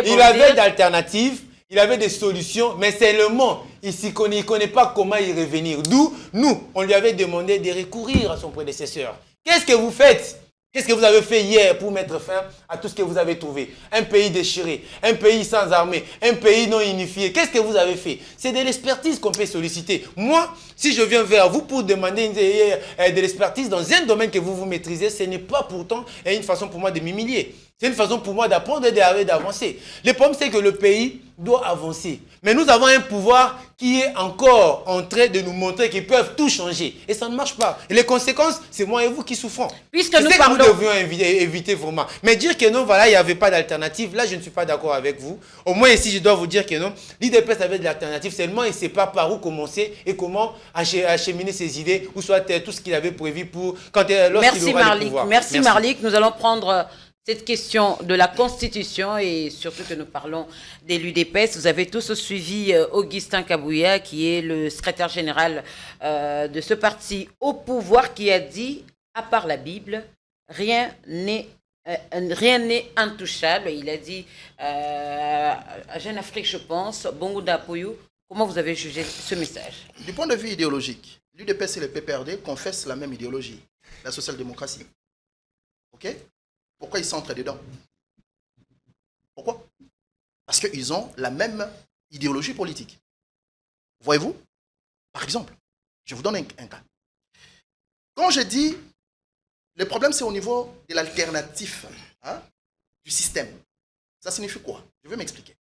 Il avait d'alternatives. Il avait des solutions, mais seulement, il ne connaît pas comment y revenir. D'où, nous, on lui avait demandé de recourir à son prédécesseur. Qu'est-ce que vous faites? Qu'est-ce que vous avez fait hier pour mettre fin à tout ce que vous avez trouvé? Un pays déchiré, un pays sans armée, un pays non unifié. Qu'est-ce que vous avez fait? C'est de l'expertise qu'on peut solliciter. Moi, si je viens vers vous pour demander de l'expertise dans un domaine que vous maîtrisez, ce n'est pas pourtant une façon pour moi de m'humilier. C'est une façon pour moi d'apprendre et d'avancer. Le problème, c'est que le pays doit avancer. Mais nous avons un pouvoir qui est encore en train de nous montrer qu'ils peuvent tout changer. Et ça ne marche pas. Et les conséquences, c'est moi et vous qui souffrons. Puisque C'est nous ce que parlons... nous devions éviter vraiment. Mais dire que non, voilà, il n'y avait pas d'alternative, là, je ne suis pas d'accord avec vous. Au moins ici, je dois vous dire que non. L'IDPS avait de l'alternative, seulement il ne sait pas par où commencer et comment acheminer ses idées, ou soit tout ce qu'il avait prévu pour Merci Marlik. Merci Marlik. Nous allons prendre cette question de la Constitution et surtout que nous parlons des l'UDPS. Vous avez tous suivi Augustin Kabouya, qui est le secrétaire général de ce parti au pouvoir, qui a dit, à part la Bible, rien n'est intouchable. Il a dit à Jeune Afrique, je pense, Bongounda Poyou. Comment vous avez jugé ce message? Du point de vue idéologique, l'UDPS et le PPRD confessent la même idéologie, la social-démocratie. Ok? Pourquoi ils s'entrent dedans? Pourquoi? Parce qu'ils ont la même idéologie politique. Voyez-vous? Par exemple, je vous donne un cas. Quand je dis, le problème c'est au niveau de l'alternatif du système. Ça signifie quoi? Je vais m'expliquer.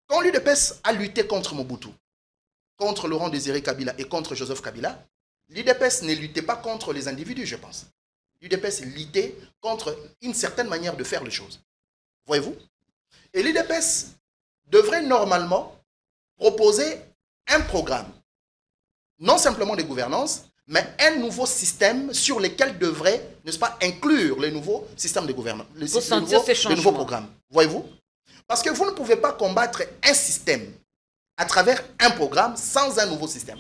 Quand l'UDPS a lutté contre Mobutu, contre Laurent Désiré Kabila et contre Joseph Kabila, l'UDPS ne luttait pas contre les individus, je pense. L'UDPS luttait contre une certaine manière de faire les choses. Voyez-vous? Et l'UDPS devrait normalement proposer un programme, non simplement de gouvernance, mais un nouveau système sur lequel devrait, n'est-ce pas, inclure les nouveaux systèmes de gouvernance, les nouveaux programmes. Voyez-vous? Parce que vous ne pouvez pas combattre un système à travers un programme sans un nouveau système.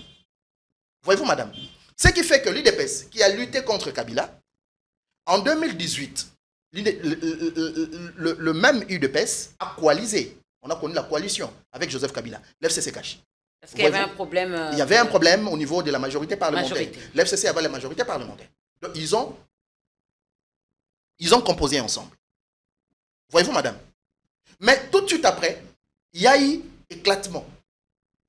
Voyez-vous, madame? Ce qui fait que l'UDPS, qui a lutté contre Kabila, en 2018, le même UDPS a coalisé. On a connu la coalition avec Joseph Kabila, l'FCC caché. Parce qu'il y avait un problème. Il y avait un problème au niveau de la majorité parlementaire. L'FCC avait la majorité parlementaire. Donc, ils ont composé ensemble. Voyez-vous, madame? Mais tout de suite après, il y a eu éclatement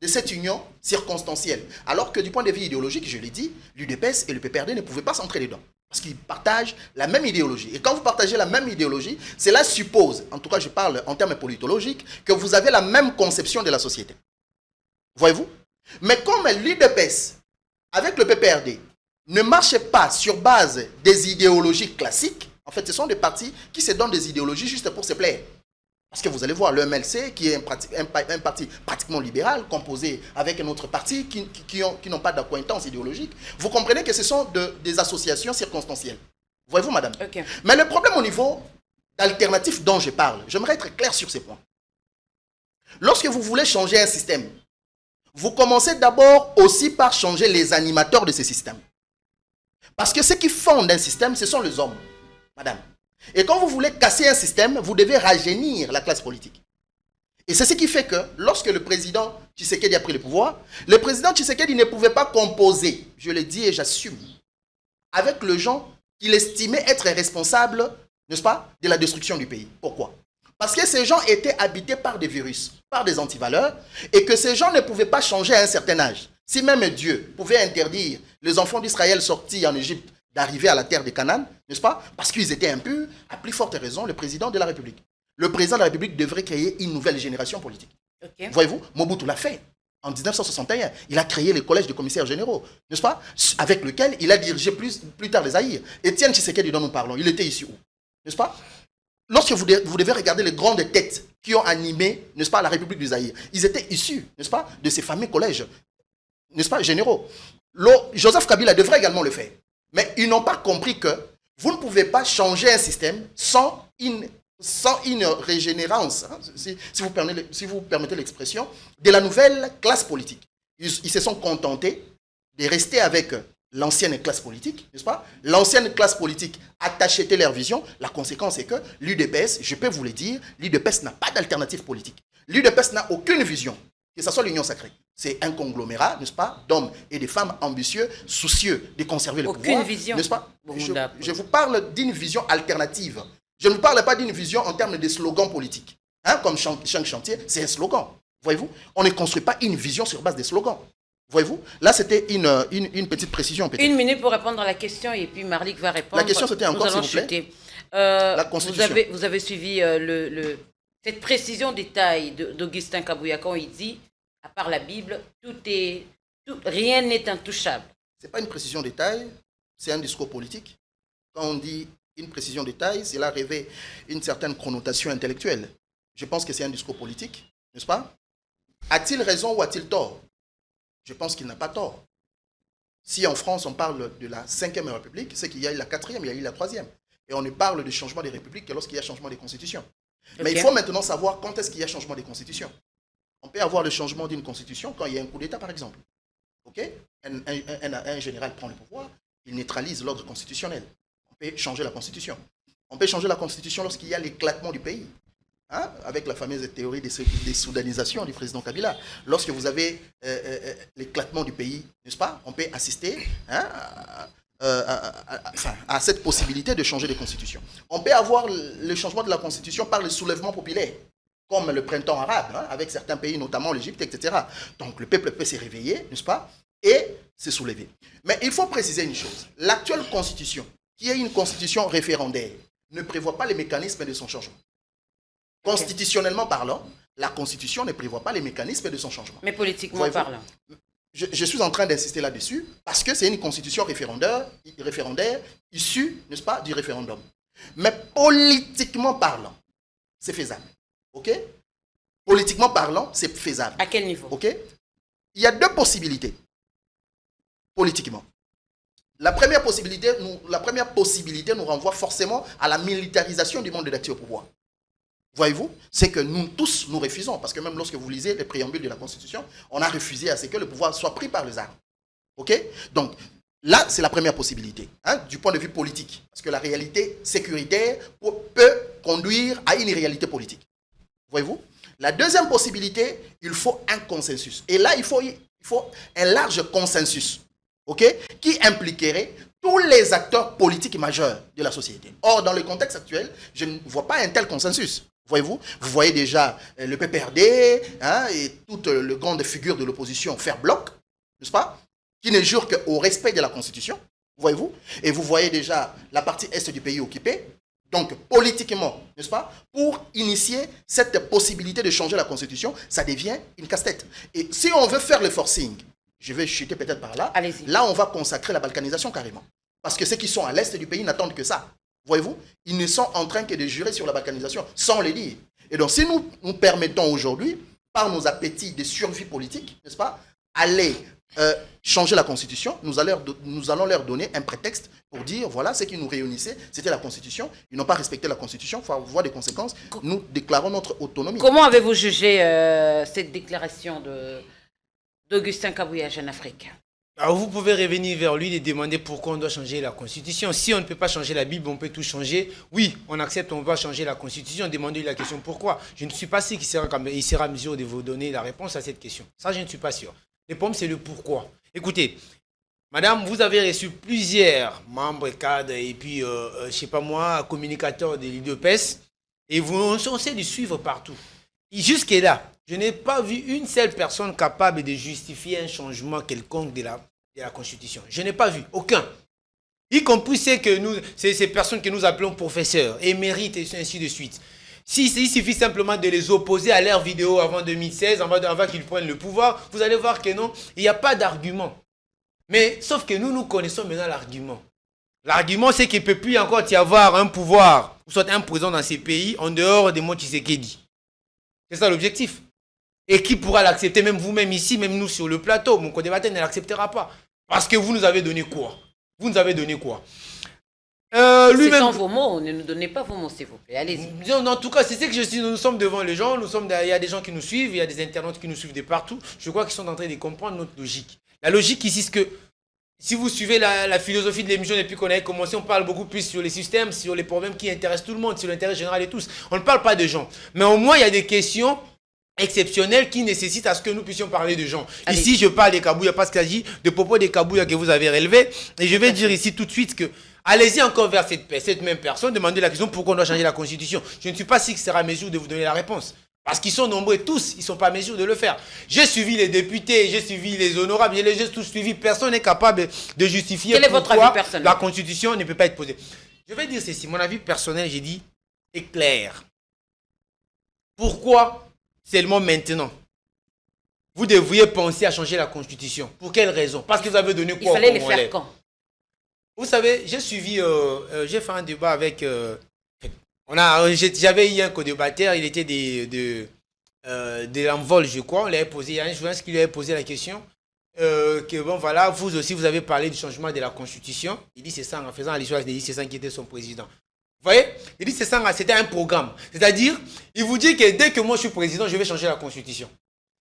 de cette union circonstancielle. Alors que du point de vue idéologique, je l'ai dit, l'UDPS et le PPRD ne pouvaient pas s'entrer dedans. Parce qu'ils partagent la même idéologie. Et quand vous partagez la même idéologie, cela suppose, en tout cas je parle en termes politologiques, que vous avez la même conception de la société. Voyez-vous? Mais comme l'UDPS, avec le PPRD, ne marche pas sur base des idéologies classiques, en fait ce sont des partis qui se donnent des idéologies juste pour se plaire. Parce que vous allez voir, le MLC, qui est un parti pratiquement libéral, composé avec un autre parti qui n'ont pas d'acquaintance idéologique, vous comprenez que ce sont des associations circonstancielles. Voyez-vous, madame? Okay. Mais le problème au niveau d'alternatif dont je parle, j'aimerais être clair sur ces points. Lorsque vous voulez changer un système, vous commencez d'abord aussi par changer les animateurs de ce système. Parce que ce qui fonde un système, ce sont les hommes, madame. Et quand vous voulez casser un système, vous devez rajeunir la classe politique. Et c'est ce qui fait que lorsque le président Tshisekedi a pris le pouvoir, le président Tshisekedi ne pouvait pas composer, je le dis et j'assume, avec les gens qu'il estimait être responsables, n'est-ce pas, de la destruction du pays. Pourquoi? Parce que ces gens étaient habités par des virus, par des antivaleurs, et que ces gens ne pouvaient pas changer à un certain âge. Si même Dieu pouvait interdire les enfants d'Israël sortis en Égypte d'arriver à la terre de Canaan, n'est-ce pas? Parce qu'ils étaient impurs, à plus forte raison, le président de la République. Le président de la République devrait créer une nouvelle génération politique. Okay. Voyez-vous, Mobutu l'a fait. En 1961, il a créé le collège de commissaires généraux, n'est-ce pas? Avec lequel il a dirigé plus tard les Zaïre. Étienne Tshisekedi dont nous parlons, il était ici où? N'est-ce pas? Lorsque vous devez regarder les grandes têtes qui ont animé, n'est-ce pas, la République du Zaïre, ils étaient issus, n'est-ce pas, de ces fameux collèges, n'est-ce pas, généraux. Joseph Kabila devrait également le faire. Mais ils n'ont pas compris que vous ne pouvez pas changer un système sans une régénérance, hein, si vous permettez l'expression, de la nouvelle classe politique. Ils se sont contentés de rester avec l'ancienne classe politique, n'est-ce pas? L'ancienne classe politique a acheté leur vision. La conséquence est que l'UDPS, je peux vous le dire, l'UDPS n'a pas d'alternative politique. L'UDPS n'a aucune vision, que ce soit l'Union sacrée, C'est un conglomérat, n'est-ce pas, d'hommes et de femmes ambitieux, soucieux de conserver le pouvoir. Aucune vision. N'est-ce pas? Boumounda. Je vous parle d'une vision alternative. Je ne vous parle pas d'une vision en termes de slogans politiques. Hein, comme chaque chantier, c'est un slogan. Voyez-vous? On ne construit pas une vision sur base des slogans. Voyez-vous? Là, c'était une petite précision. Peut-être. 1 minute pour répondre à la question et puis Marlik va répondre. La question, c'était encore, s'il vous plaît. chuter. La Constitution. Vous avez suivi cette précision des tailles d'Augustin Kabouya quand il dit, à part la Bible, rien n'est intouchable. Ce n'est pas une précision de taille, c'est un discours politique. Quand on dit une précision de taille, cela revêt une certaine connotation intellectuelle. Je pense que c'est un discours politique, n'est-ce pas? A-t-il raison ou a-t-il tort? Je pense qu'il n'a pas tort. Si en France on parle de la 5e République, c'est qu'il y a eu la 4e, il y a eu la 3e. Et on ne parle de changement des républiques que lorsqu'il y a changement des constitutions. Okay. Mais il faut maintenant savoir quand est-ce qu'il y a changement des constitutions. On peut avoir le changement d'une constitution quand il y a un coup d'État, par exemple. Okay? Un général prend le pouvoir, il neutralise l'ordre constitutionnel. On peut changer la constitution. On peut changer la constitution lorsqu'il y a l'éclatement du pays. Hein? Avec la fameuse théorie des soudanisations du président Kabila. Lorsque vous avez l'éclatement du pays, n'est-ce pas? On peut assister à cette possibilité de changer de constitution. On peut avoir le changement de la constitution par le soulèvement populaire, comme le printemps arabe, hein, avec certains pays, notamment l'Égypte, etc. Donc le peuple peut se réveiller, n'est-ce pas, et se soulever. Mais il faut préciser une chose. L'actuelle constitution, qui est une constitution référendaire, ne prévoit pas les mécanismes de son changement. Constitutionnellement parlant, la constitution ne prévoit pas les mécanismes de son changement. Mais politiquement parlant. Je suis en train d'insister là-dessus parce que c'est une constitution référendaire issue, n'est-ce pas, du référendum. Mais politiquement parlant, c'est faisable. OK? Politiquement parlant, c'est faisable. À quel niveau? OK? Il y a deux possibilités politiquement. La première possibilité nous renvoie forcément à la militarisation du monde de l'accès au pouvoir. Voyez-vous, c'est que nous tous, nous refusons, parce que même lorsque vous lisez les préambules de la Constitution, on a refusé à ce que le pouvoir soit pris par les armes. OK? Donc, là, c'est la première possibilité, hein, du point de vue politique. Parce que la réalité sécuritaire peut conduire à une réalité politique. Voyez-vous? La deuxième possibilité, il faut un consensus. Et là, il faut un large consensus, OK, qui impliquerait tous les acteurs politiques majeurs de la société. Or, dans le contexte actuel, je ne vois pas un tel consensus. Voyez-vous? Vous voyez déjà le PPRD hein, et toutes les grandes figures de l'opposition faire bloc, n'est-ce pas? Qui ne jurent qu'au respect de la Constitution. Voyez-vous? Et vous voyez déjà la partie est du pays occupée. Donc, politiquement, n'est-ce pas? Pour initier cette possibilité de changer la Constitution, ça devient une casse-tête. Et si on veut faire le forcing, je vais chuter peut-être par là, là on va consacrer la balkanisation carrément. Parce que ceux qui sont à l'est du pays n'attendent que ça. Voyez-vous, ils ne sont en train que de jurer sur la balkanisation, sans le dire. Et donc, si nous permettons aujourd'hui, par nos appétits de survie politique, n'est-ce pas, aller changer la Constitution, nous allons leur donner un prétexte pour dire, voilà, ce qui nous réunissait, c'était la Constitution. Ils n'ont pas respecté la Constitution, il faut avoir des conséquences. Nous déclarons notre autonomie. Comment avez-vous jugé cette déclaration d'Augustin Kabouya, Jeune Afrique? Alors vous pouvez revenir vers lui et demander pourquoi on doit changer la Constitution. Si on ne peut pas changer la Bible, on peut tout changer. Oui, on accepte, on va changer la Constitution. Demandez la question pourquoi. Je ne suis pas sûr qu'il sera à mesure de vous donner la réponse à cette question. Ça, je ne suis pas sûr. Le problème, c'est le pourquoi. Écoutez, madame, vous avez reçu plusieurs membres, cadres et puis, je ne sais pas moi, communicateurs de l'UDPS. Et on sait de suivre partout. Jusque-là, je n'ai pas vu une seule personne capable de justifier un changement quelconque de la Constitution. Je n'ai pas vu, aucun. Y compris ces personnes que nous appelons professeurs, émérites et ainsi de suite. Il suffit simplement de les opposer à leur vidéo avant 2016, avant qu'ils prennent le pouvoir, vous allez voir que non, il n'y a pas d'argument. Mais sauf que nous connaissons maintenant l'argument. L'argument, c'est qu'il ne peut plus encore y avoir un pouvoir, ou soit un président dans ces pays, en dehors des mots Tshisekedi. C'est ça l'objectif. Et qui pourra l'accepter, même vous-même ici, même nous sur le plateau. Mon co-débatteur ne l'acceptera pas. Parce que vous nous avez donné quoi? Vous nous avez donné quoi? C'est sans vos mots, ne nous donnez pas vos mots, s'il vous plaît. Allez-y. Non, en tout cas, c'est ce que je dis. Nous sommes devant les gens, il y a des gens qui nous suivent, il y a des internautes qui nous suivent de partout. Je crois qu'ils sont en train de comprendre notre logique. La logique ici, c'est que si vous suivez la philosophie de l'émission depuis qu'on a commencé, on parle beaucoup plus sur les systèmes, sur les problèmes qui intéressent tout le monde, sur l'intérêt général et tous. On ne parle pas de gens. Mais au moins, il y a des questions exceptionnel qui nécessite à ce que nous puissions parler de gens. Allez. Ici, je parle des Kabouya parce qu'il s'agit de propos des Kabouya que vous avez relevés. Et je vais dire ici tout de suite que allez-y encore vers cette même personne, demandez la question pourquoi on doit changer la Constitution. Je ne suis pas sûr qu'il sera à mesure de vous donner la réponse. Parce qu'ils sont nombreux tous, ils ne sont pas à mesure de le faire. J'ai suivi les députés, j'ai suivi les honorables, j'ai tous suivi. Personne n'est capable de justifier Quel est votre pourquoi avis personnel? la Constitution ne peut pas être posée. Je vais dire ceci, mon avis personnel, j'ai dit, est clair. Pourquoi seulement maintenant vous devriez penser à changer la Constitution? Pour quelle raison? Parce que vous avez donné quoi? Il fallait les faire quand? Vous savez, j'ai suivi, j'ai fait un débat avec... J'avais eu un co-débatteur, il était de l'envol, je crois. On lui avait posé, il y a un journaliste qui lui avait posé la question. Que bon, voilà, vous aussi, vous avez parlé du changement de la Constitution. Il dit c'est ça, en faisant allusion à Dédé Sessang qui était son président. Vous voyez, il dit c'est ça, c'était un programme. C'est-à-dire, il vous dit que dès que moi je suis président, je vais changer la Constitution.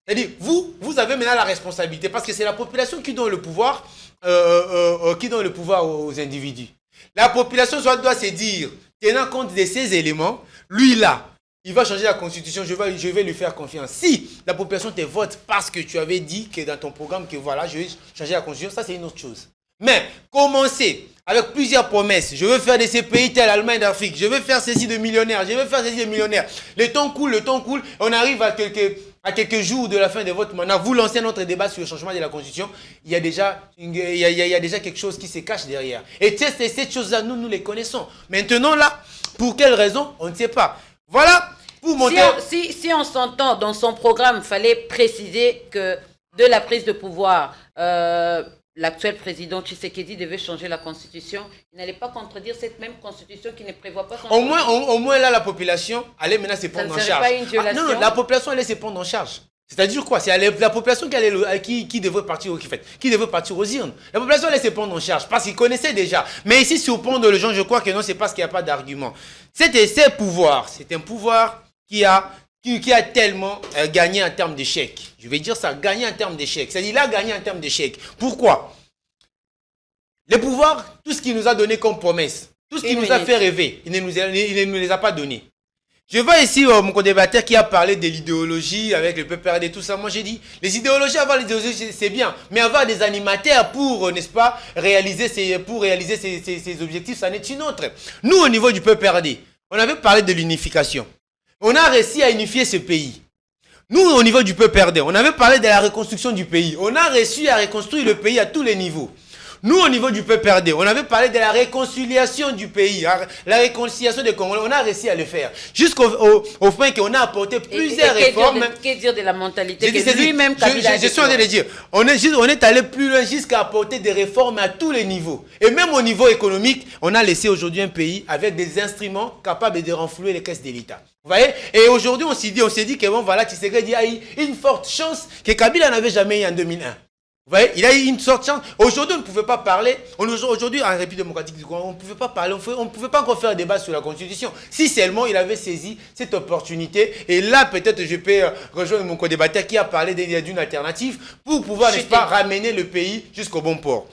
C'est-à-dire, vous avez maintenant la responsabilité parce que c'est la population qui donne le pouvoir, aux individus. La population doit se dire, tenant compte de ces éléments, lui là, il va changer la Constitution, je vais lui faire confiance. Si la population te vote parce que tu avais dit que dans ton programme que voilà, je vais changer la Constitution, ça c'est une autre chose. Mais commencer avec plusieurs promesses, je veux faire de ces pays tels l'Allemagne d'Afrique, je veux faire ceci de millionnaires, je veux faire ceci de millionnaires. Le temps coule, on arrive à quelques jours de la fin de votre mandat, vous lancez notre débat sur le changement de la Constitution, il y a déjà quelque chose qui se cache derrière. Et ces choses-là, nous les connaissons. Maintenant là, pour quelle raison, on ne sait pas. Voilà, pour monter... Si on s'entend, dans son programme, il fallait préciser que de la prise de pouvoir, l'actuel président Tshisekedi devait changer la Constitution. Il n'allait pas contredire cette même Constitution qui ne prévoit pas son changement. Au moins là, la population allait maintenant se prendre en charge. Pas une violation. Non, la population allait se prendre en charge. C'est-à-dire quoi? C'est la population qui devrait partir aux urnes. La population allait se prendre en charge parce qu'ils connaissaient déjà. Mais ici, surprendre les gens, je crois que non, c'est parce qu'il n'y a pas d'argument. C'est un pouvoir qui a tellement gagné en termes d'échec. Je vais dire ça, gagné en termes d'échec. C'est-à-dire qu'il a gagné en termes d'échec. Pourquoi? Le pouvoir, tout ce qu'il nous a donné comme promesse, tout ce qu'il nous a fait rêver, il ne nous les a pas donnés. Je vois ici mon co-débatteur qui a parlé de l'idéologie avec le PPRD, tout ça. Moi, j'ai dit, les idéologies, avoir l'idéologie, c'est bien. Mais avoir des animateurs pour, n'est-ce pas, réaliser ces objectifs, ça n'est une autre. Nous, au niveau du PPRD, on avait parlé de l'unification. On a réussi à unifier ce pays. Nous, au niveau du PPRD, on avait parlé de la reconstruction du pays. On a réussi à reconstruire le pays à tous les niveaux. Nous, au niveau du PPRD, on avait parlé de la réconciliation du pays, la réconciliation des Congolais. On a réussi à le faire. Jusqu'au point qu'on a apporté plusieurs réformes. Que dire de la mentalité que lui-même Kabila a je suis en train de dire, on est allé plus loin jusqu'à apporter des réformes à tous les niveaux. Et même au niveau économique, on a laissé aujourd'hui un pays avec des instruments capables de renflouer les caisses de l'État. Vous voyez? Et aujourd'hui, on s'est dit que bon, voilà, Tshisekedi a eu une forte chance que Kabila n'avait jamais eu en 2001. Vous voyez, il a eu une sorte de chance. Aujourd'hui, on ne pouvait pas parler. Aujourd'hui, en République démocratique du Congo, on ne pouvait pas parler. On ne pouvait pas encore faire un débat sur la Constitution. Si seulement il avait saisi cette opportunité. Et là, peut-être, je peux rejoindre mon co-débatteur qui a parlé d'une alternative pour pouvoir, n'est-ce pas, ramener le pays jusqu'au bon port.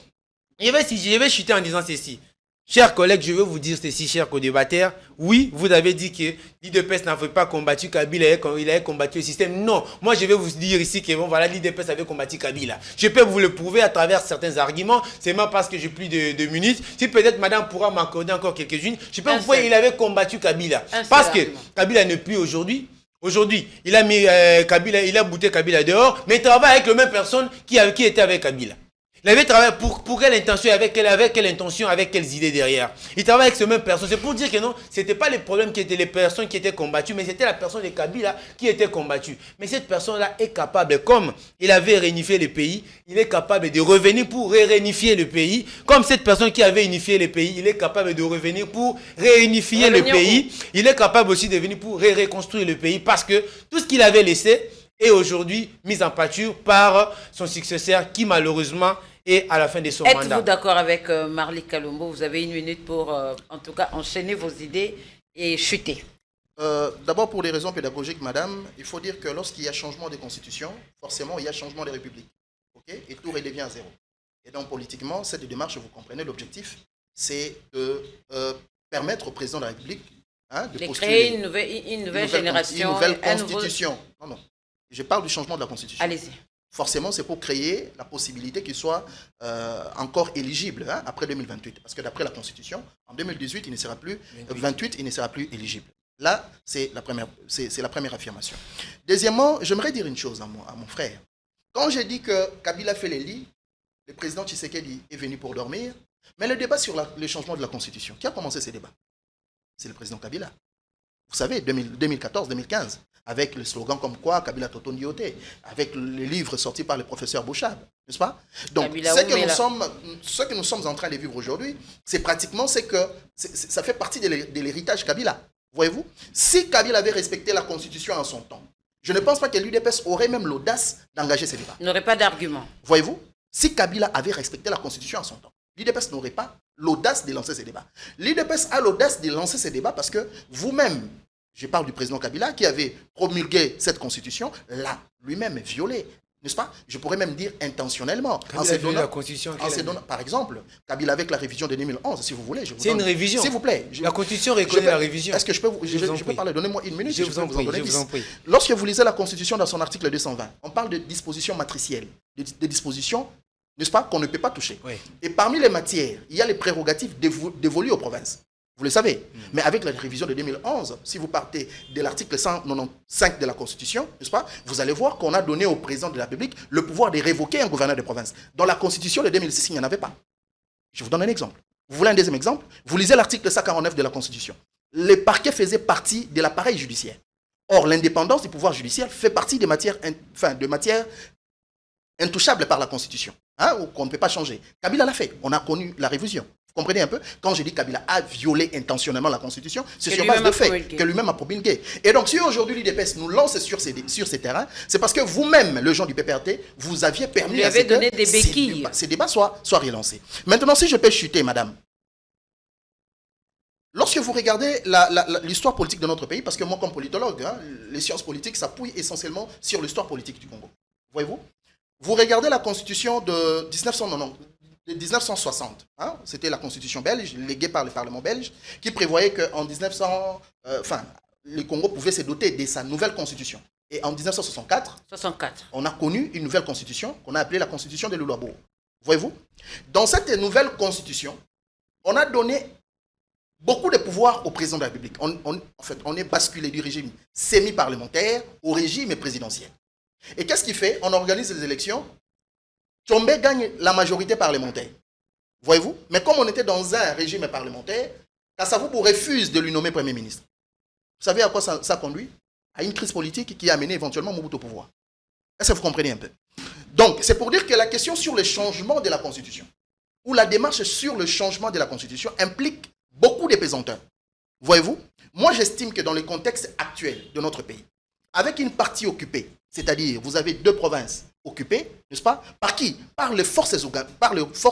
Je vais chuter en disant ceci. Chers collègues, je veux vous dire ceci, chers co-débatteurs. Oui, vous avez dit que l'IDPS n'avait pas combattu Kabila, il avait combattu le système. Non, moi je vais vous dire ici que bon, voilà, l'IDPS avait combattu Kabila. Je peux vous le prouver à travers certains arguments. C'est même parce que j'ai plus de minutes. Si peut-être madame pourra m'accorder encore quelques-unes, je peux vous prouver qu'il avait combattu Kabila. Parce que Kabila n'est plus aujourd'hui. Aujourd'hui, il a mis Kabila, il a bouté Kabila dehors, mais il travaille avec la même personne qui était avec Kabila. Il avait travaillé pour quelle intention, avec quelle intention, avec quelles idées derrière. Il travaille avec ce même personne. C'est pour dire que non, ce n'était pas les problèmes qui étaient les personnes qui étaient combattues, mais c'était la personne de Kabila qui était combattue. Mais cette personne-là est capable, comme il avait réunifié le pays, il est capable de revenir pour réunifier le pays. Comme cette personne qui avait unifié le pays, il est capable de revenir pour réunifier le pays. Il est capable aussi de venir pour reconstruire le pays parce que tout ce qu'il avait laissé est aujourd'hui mis en pâture par son successeur qui malheureusement et à la fin de son mandat. Êtes-vous d'accord avec Marly Kalombo? Vous avez une minute pour, en tout cas, enchaîner vos idées et chuter. D'abord, pour des raisons pédagogiques, madame, il faut dire que lorsqu'il y a changement de constitution, forcément, il y a changement de république. Okay? Et tout redevient à zéro. Et donc, politiquement, cette démarche, vous comprenez, l'objectif, c'est de permettre au président de la République de créer une nouvelle génération. Une nouvelle constitution. Non, non. Je parle du changement de la Constitution. Allez-y. Forcément, c'est pour créer la possibilité qu'il soit encore éligible après 2028. Parce que d'après la Constitution, en 2018, il ne sera plus 28, il ne sera plus éligible. Là, c'est la première affirmation. Deuxièmement, j'aimerais dire une chose à mon frère. Quand j'ai dit que Kabila fait les lits, le président Tshisekedi est venu pour dormir, mais le débat sur le changement de la Constitution, qui a commencé ces débats? C'est le président Kabila. Vous savez, 2014-2015, avec le slogan comme quoi Kabila Toto Ndioté, avec les livres sortis par le professeur Bouchab, n'est-ce pas? Donc, ce que nous sommes en train de vivre aujourd'hui, c'est pratiquement ça fait partie de l'héritage Kabila. Voyez-vous? Si Kabila avait respecté la Constitution en son temps, je ne pense pas que l'UDPS aurait même l'audace d'engager ces débats. Il n'aurait pas d'argument. Voyez-vous? Si Kabila avait respecté la Constitution en son temps, l'UDPS n'aurait pas l'audace de lancer ces débats. L'UDPS a l'audace de lancer ces débats parce que vous-même, je parle du président Kabila, qui avait promulgué cette Constitution, l'a lui-même violée. N'est-ce pas? Je pourrais même dire intentionnellement. Kabila a violé la Constitution. Par exemple, Kabila avec la révision de 2011, si vous voulez. C'est une révision. S'il vous plaît. La Constitution reconnaît la révision. Est-ce que je peux parler? Donnez-moi une minute. Je vous en prie. Lorsque vous lisez la Constitution dans son article 220, on parle de dispositions matricielles, de dispositions, n'est-ce pas, qu'on ne peut pas toucher. Oui. Et parmi les matières, il y a les prérogatives dévolues aux provinces. Vous le savez. Mais avec la révision de 2011, si vous partez de l'article 195 de la Constitution, n'est-ce pas, vous allez voir qu'on a donné au président de la République le pouvoir de révoquer un gouverneur de province. Dans la Constitution de 2006, il n'y en avait pas. Je vous donne un exemple. Vous voulez un deuxième exemple? Vous lisez l'article 149 de la Constitution. Les parquets faisaient partie de l'appareil judiciaire. Or, l'indépendance du pouvoir judiciaire fait partie des matières, intouchables par la Constitution, ou qu'on ne peut pas changer. Kabila l'a fait. On a connu la révision. Vous comprenez un peu? Quand je dis Kabila a violé intentionnellement la Constitution, c'est sur base de faits que lui-même a promulgué. Et donc, si aujourd'hui l'UDPS nous lance sur ces terrains, c'est parce que vous-même, le gens du PPRT, vous aviez permis à ce que ces débats soient relancés. Maintenant, si je peux chuter, madame, lorsque vous regardez l'histoire politique de notre pays, parce que moi, comme politologue, les sciences politiques s'appuient essentiellement sur l'histoire politique du Congo. Voyez-vous? Vous regardez la Constitution de 1960, c'était la Constitution belge, léguée par le Parlement belge, qui prévoyait qu'en 1900, le Congo pouvait se doter de sa nouvelle Constitution. Et en 1964, on a connu une nouvelle Constitution qu'on a appelée la Constitution de Lulabo. Voyez-vous? Dans cette nouvelle Constitution, on a donné beaucoup de pouvoirs au président de la République. On est basculé du régime semi-parlementaire au régime présidentiel. Et qu'est-ce qu'il fait? On organise les élections. Tchombe gagne la majorité parlementaire. Voyez-vous? Mais comme on était dans un régime parlementaire, Kasavubu refuse de lui nommer Premier ministre. Vous savez à quoi ça conduit? À une crise politique qui a amené éventuellement Mobutu au pouvoir. Est-ce que vous comprenez un peu? Donc, c'est pour dire que la question sur le changement de la Constitution, ou la démarche sur le changement de la Constitution, implique beaucoup d'épesanteurs. Voyez-vous? Moi, j'estime que dans le contexte actuel de notre pays, avec une partie occupée, c'est-à-dire vous avez 2 provinces occupées, n'est-ce pas? Par qui? Par les forces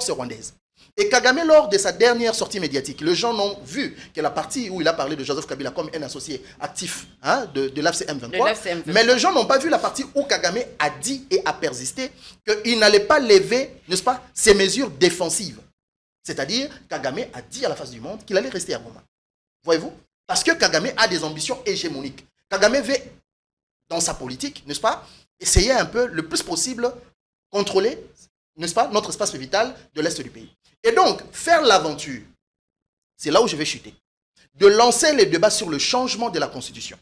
rwandaises. Et Kagame, lors de sa dernière sortie médiatique, les gens ont vu que la partie où il a parlé de Joseph Kabila comme un associé actif de l'AFC M23, mais les gens n'ont pas vu la partie où Kagame a dit et a persisté qu'il n'allait pas lever, n'est-ce pas, ses mesures défensives. C'est-à-dire, Kagame a dit à la face du monde qu'il allait rester à Goma. Voyez-vous? Parce que Kagame a des ambitions hégémoniques. Kagame veut, dans sa politique, n'est-ce pas, essayer un peu, le plus possible, contrôler, n'est-ce pas, notre espace vital de l'Est du pays. Et donc, faire l'aventure, c'est là où je vais chuter, de lancer les débats sur le changement de la Constitution.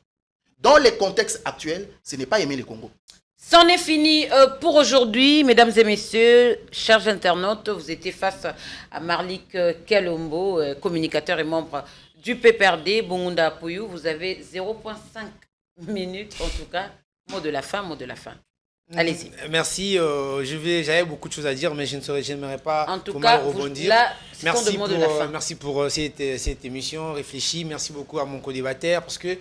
Dans les contextes actuels, ce n'est pas aimer le Congo. C'en est fini pour aujourd'hui, mesdames et messieurs, chers internautes. Vous étiez face à Marlik Kelombo, communicateur et membre du PPRD, Bongunda Apoyou. Vous avez 0,5 minutes, en tout cas. Mot de la fin. Allez-y. Merci. J'avais beaucoup de choses à dire, mais je n'aimerais pas en tout cas, rebondir. Là, merci pour cette émission réfléchie. Merci beaucoup à mon co-débatteur parce que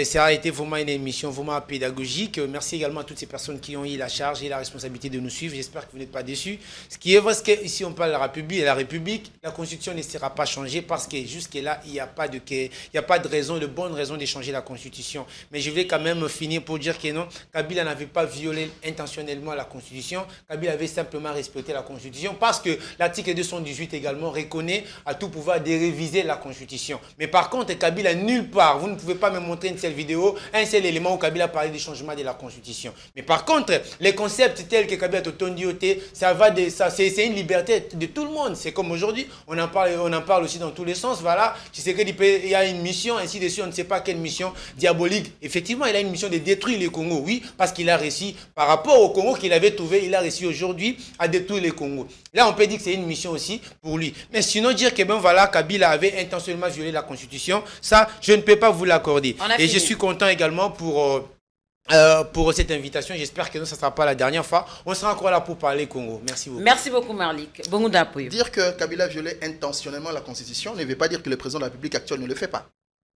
ça a été vraiment une émission vraiment pédagogique. Merci également à toutes ces personnes qui ont eu la charge et la responsabilité de nous suivre. J'espère que vous n'êtes pas déçus. Ce qui est vrai, c'est qu'ici on parle de la République, la Constitution ne sera pas changée parce que jusque-là, il n'y a pas de bonne raison de changer la Constitution. Mais je vais quand même finir pour dire que non, Kabila n'avait pas violé intentionnellement la Constitution. Kabila avait simplement respecté la Constitution parce que l'article 218 également reconnaît à tout pouvoir de réviser la Constitution. Mais par contre, Kabila, nulle part, vous ne pouvez pas me montrer montré une seule vidéo, un seul élément où Kabila parlait du changement de la constitution. Mais par contre, les concepts tels que Kabila Totondioté, c'est une liberté de tout le monde. C'est comme aujourd'hui, on en parle aussi dans tous les sens. Voilà, tu sais qu'il y a une mission, ainsi de suite, on ne sait pas quelle mission diabolique. Effectivement, il a une mission de détruire le Congo, oui, parce qu'il a réussi, par rapport au Congo qu'il avait trouvé, il a réussi aujourd'hui à détruire le Congo. Là, on peut dire que c'est une mission aussi pour lui. Mais sinon, dire que ben voilà, Kabila avait intentionnellement violé la Constitution, ça, je ne peux pas vous l'accorder. Et je suis content également pour cette invitation. J'espère que ça ne sera pas la dernière fois. On sera encore là pour parler Congo. Merci beaucoup. Merci beaucoup, Marlik. Bon d'appui. Dire que Kabila violait intentionnellement la Constitution ne veut pas dire que le président de la République actuelle ne le fait pas.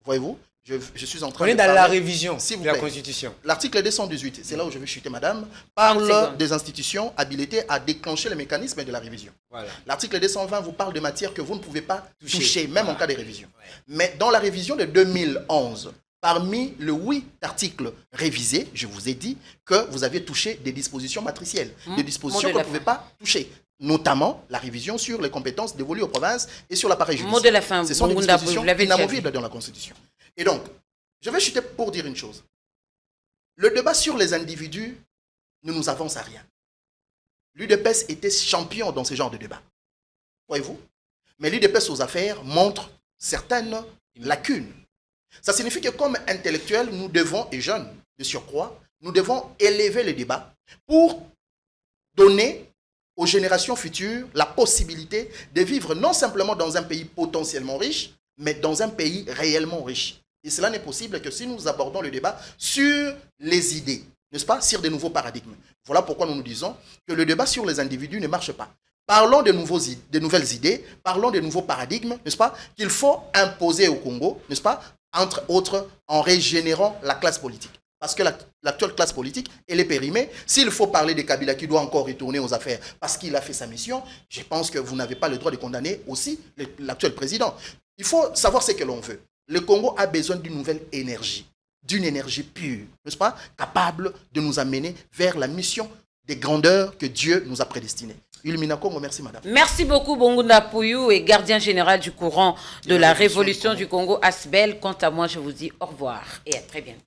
Voyez-vous, je suis en train de parler... On est dans la révision de la Constitution. L'article 218, c'est là où je vais chuter, madame, parle des institutions habilitées à déclencher les mécanismes de la révision. Voilà. L'article 220 vous parle de matières que vous ne pouvez pas toucher même en cas de révision. Ouais. Mais dans la révision de 2011, parmi les 8 articles révisés, je vous ai dit que vous aviez touché des dispositions matricielles, des dispositions qu'on ne pouvait pas toucher. Notamment la révision sur les compétences dévolues aux provinces et sur l'appareil judiciaire. Mot de la fin. Ce sont des dispositions inamovibles dans la Constitution. Et donc, je vais chuter pour dire une chose. Le débat sur les individus ne nous avance à rien. L'UDPS était champion dans ce genre de débat. Voyez-vous? Mais l'UDPS aux affaires montre certaines lacunes. Ça signifie que comme intellectuels, nous devons, et jeunes de surcroît, nous devons élever le débat pour donner aux générations futures la possibilité de vivre non simplement dans un pays potentiellement riche, mais dans un pays réellement riche. Et cela n'est possible que si nous abordons le débat sur les idées, n'est-ce pas, sur de nouveaux paradigmes. Voilà pourquoi nous nous disons que le débat sur les individus ne marche pas. Parlons de nouvelles idées, parlons de nouveaux paradigmes, n'est-ce pas, qu'il faut imposer au Congo, n'est-ce pas, entre autres en régénérant la classe politique. Parce que l'actuelle classe politique, elle est périmée. S'il faut parler de Kabila qui doit encore retourner aux affaires parce qu'il a fait sa mission, je pense que vous n'avez pas le droit de condamner aussi l'actuel président. Il faut savoir ce que l'on veut. Le Congo a besoin d'une nouvelle énergie, d'une énergie pure, n'est-ce pas, capable de nous amener vers la mission des grandeurs que Dieu nous a prédestinées. Ilmina Congo, merci madame. Merci beaucoup Bongunda Pouyou et gardien général du courant de la révolution du Congo, Asbel. Quant à moi, je vous dis au revoir et à très bientôt.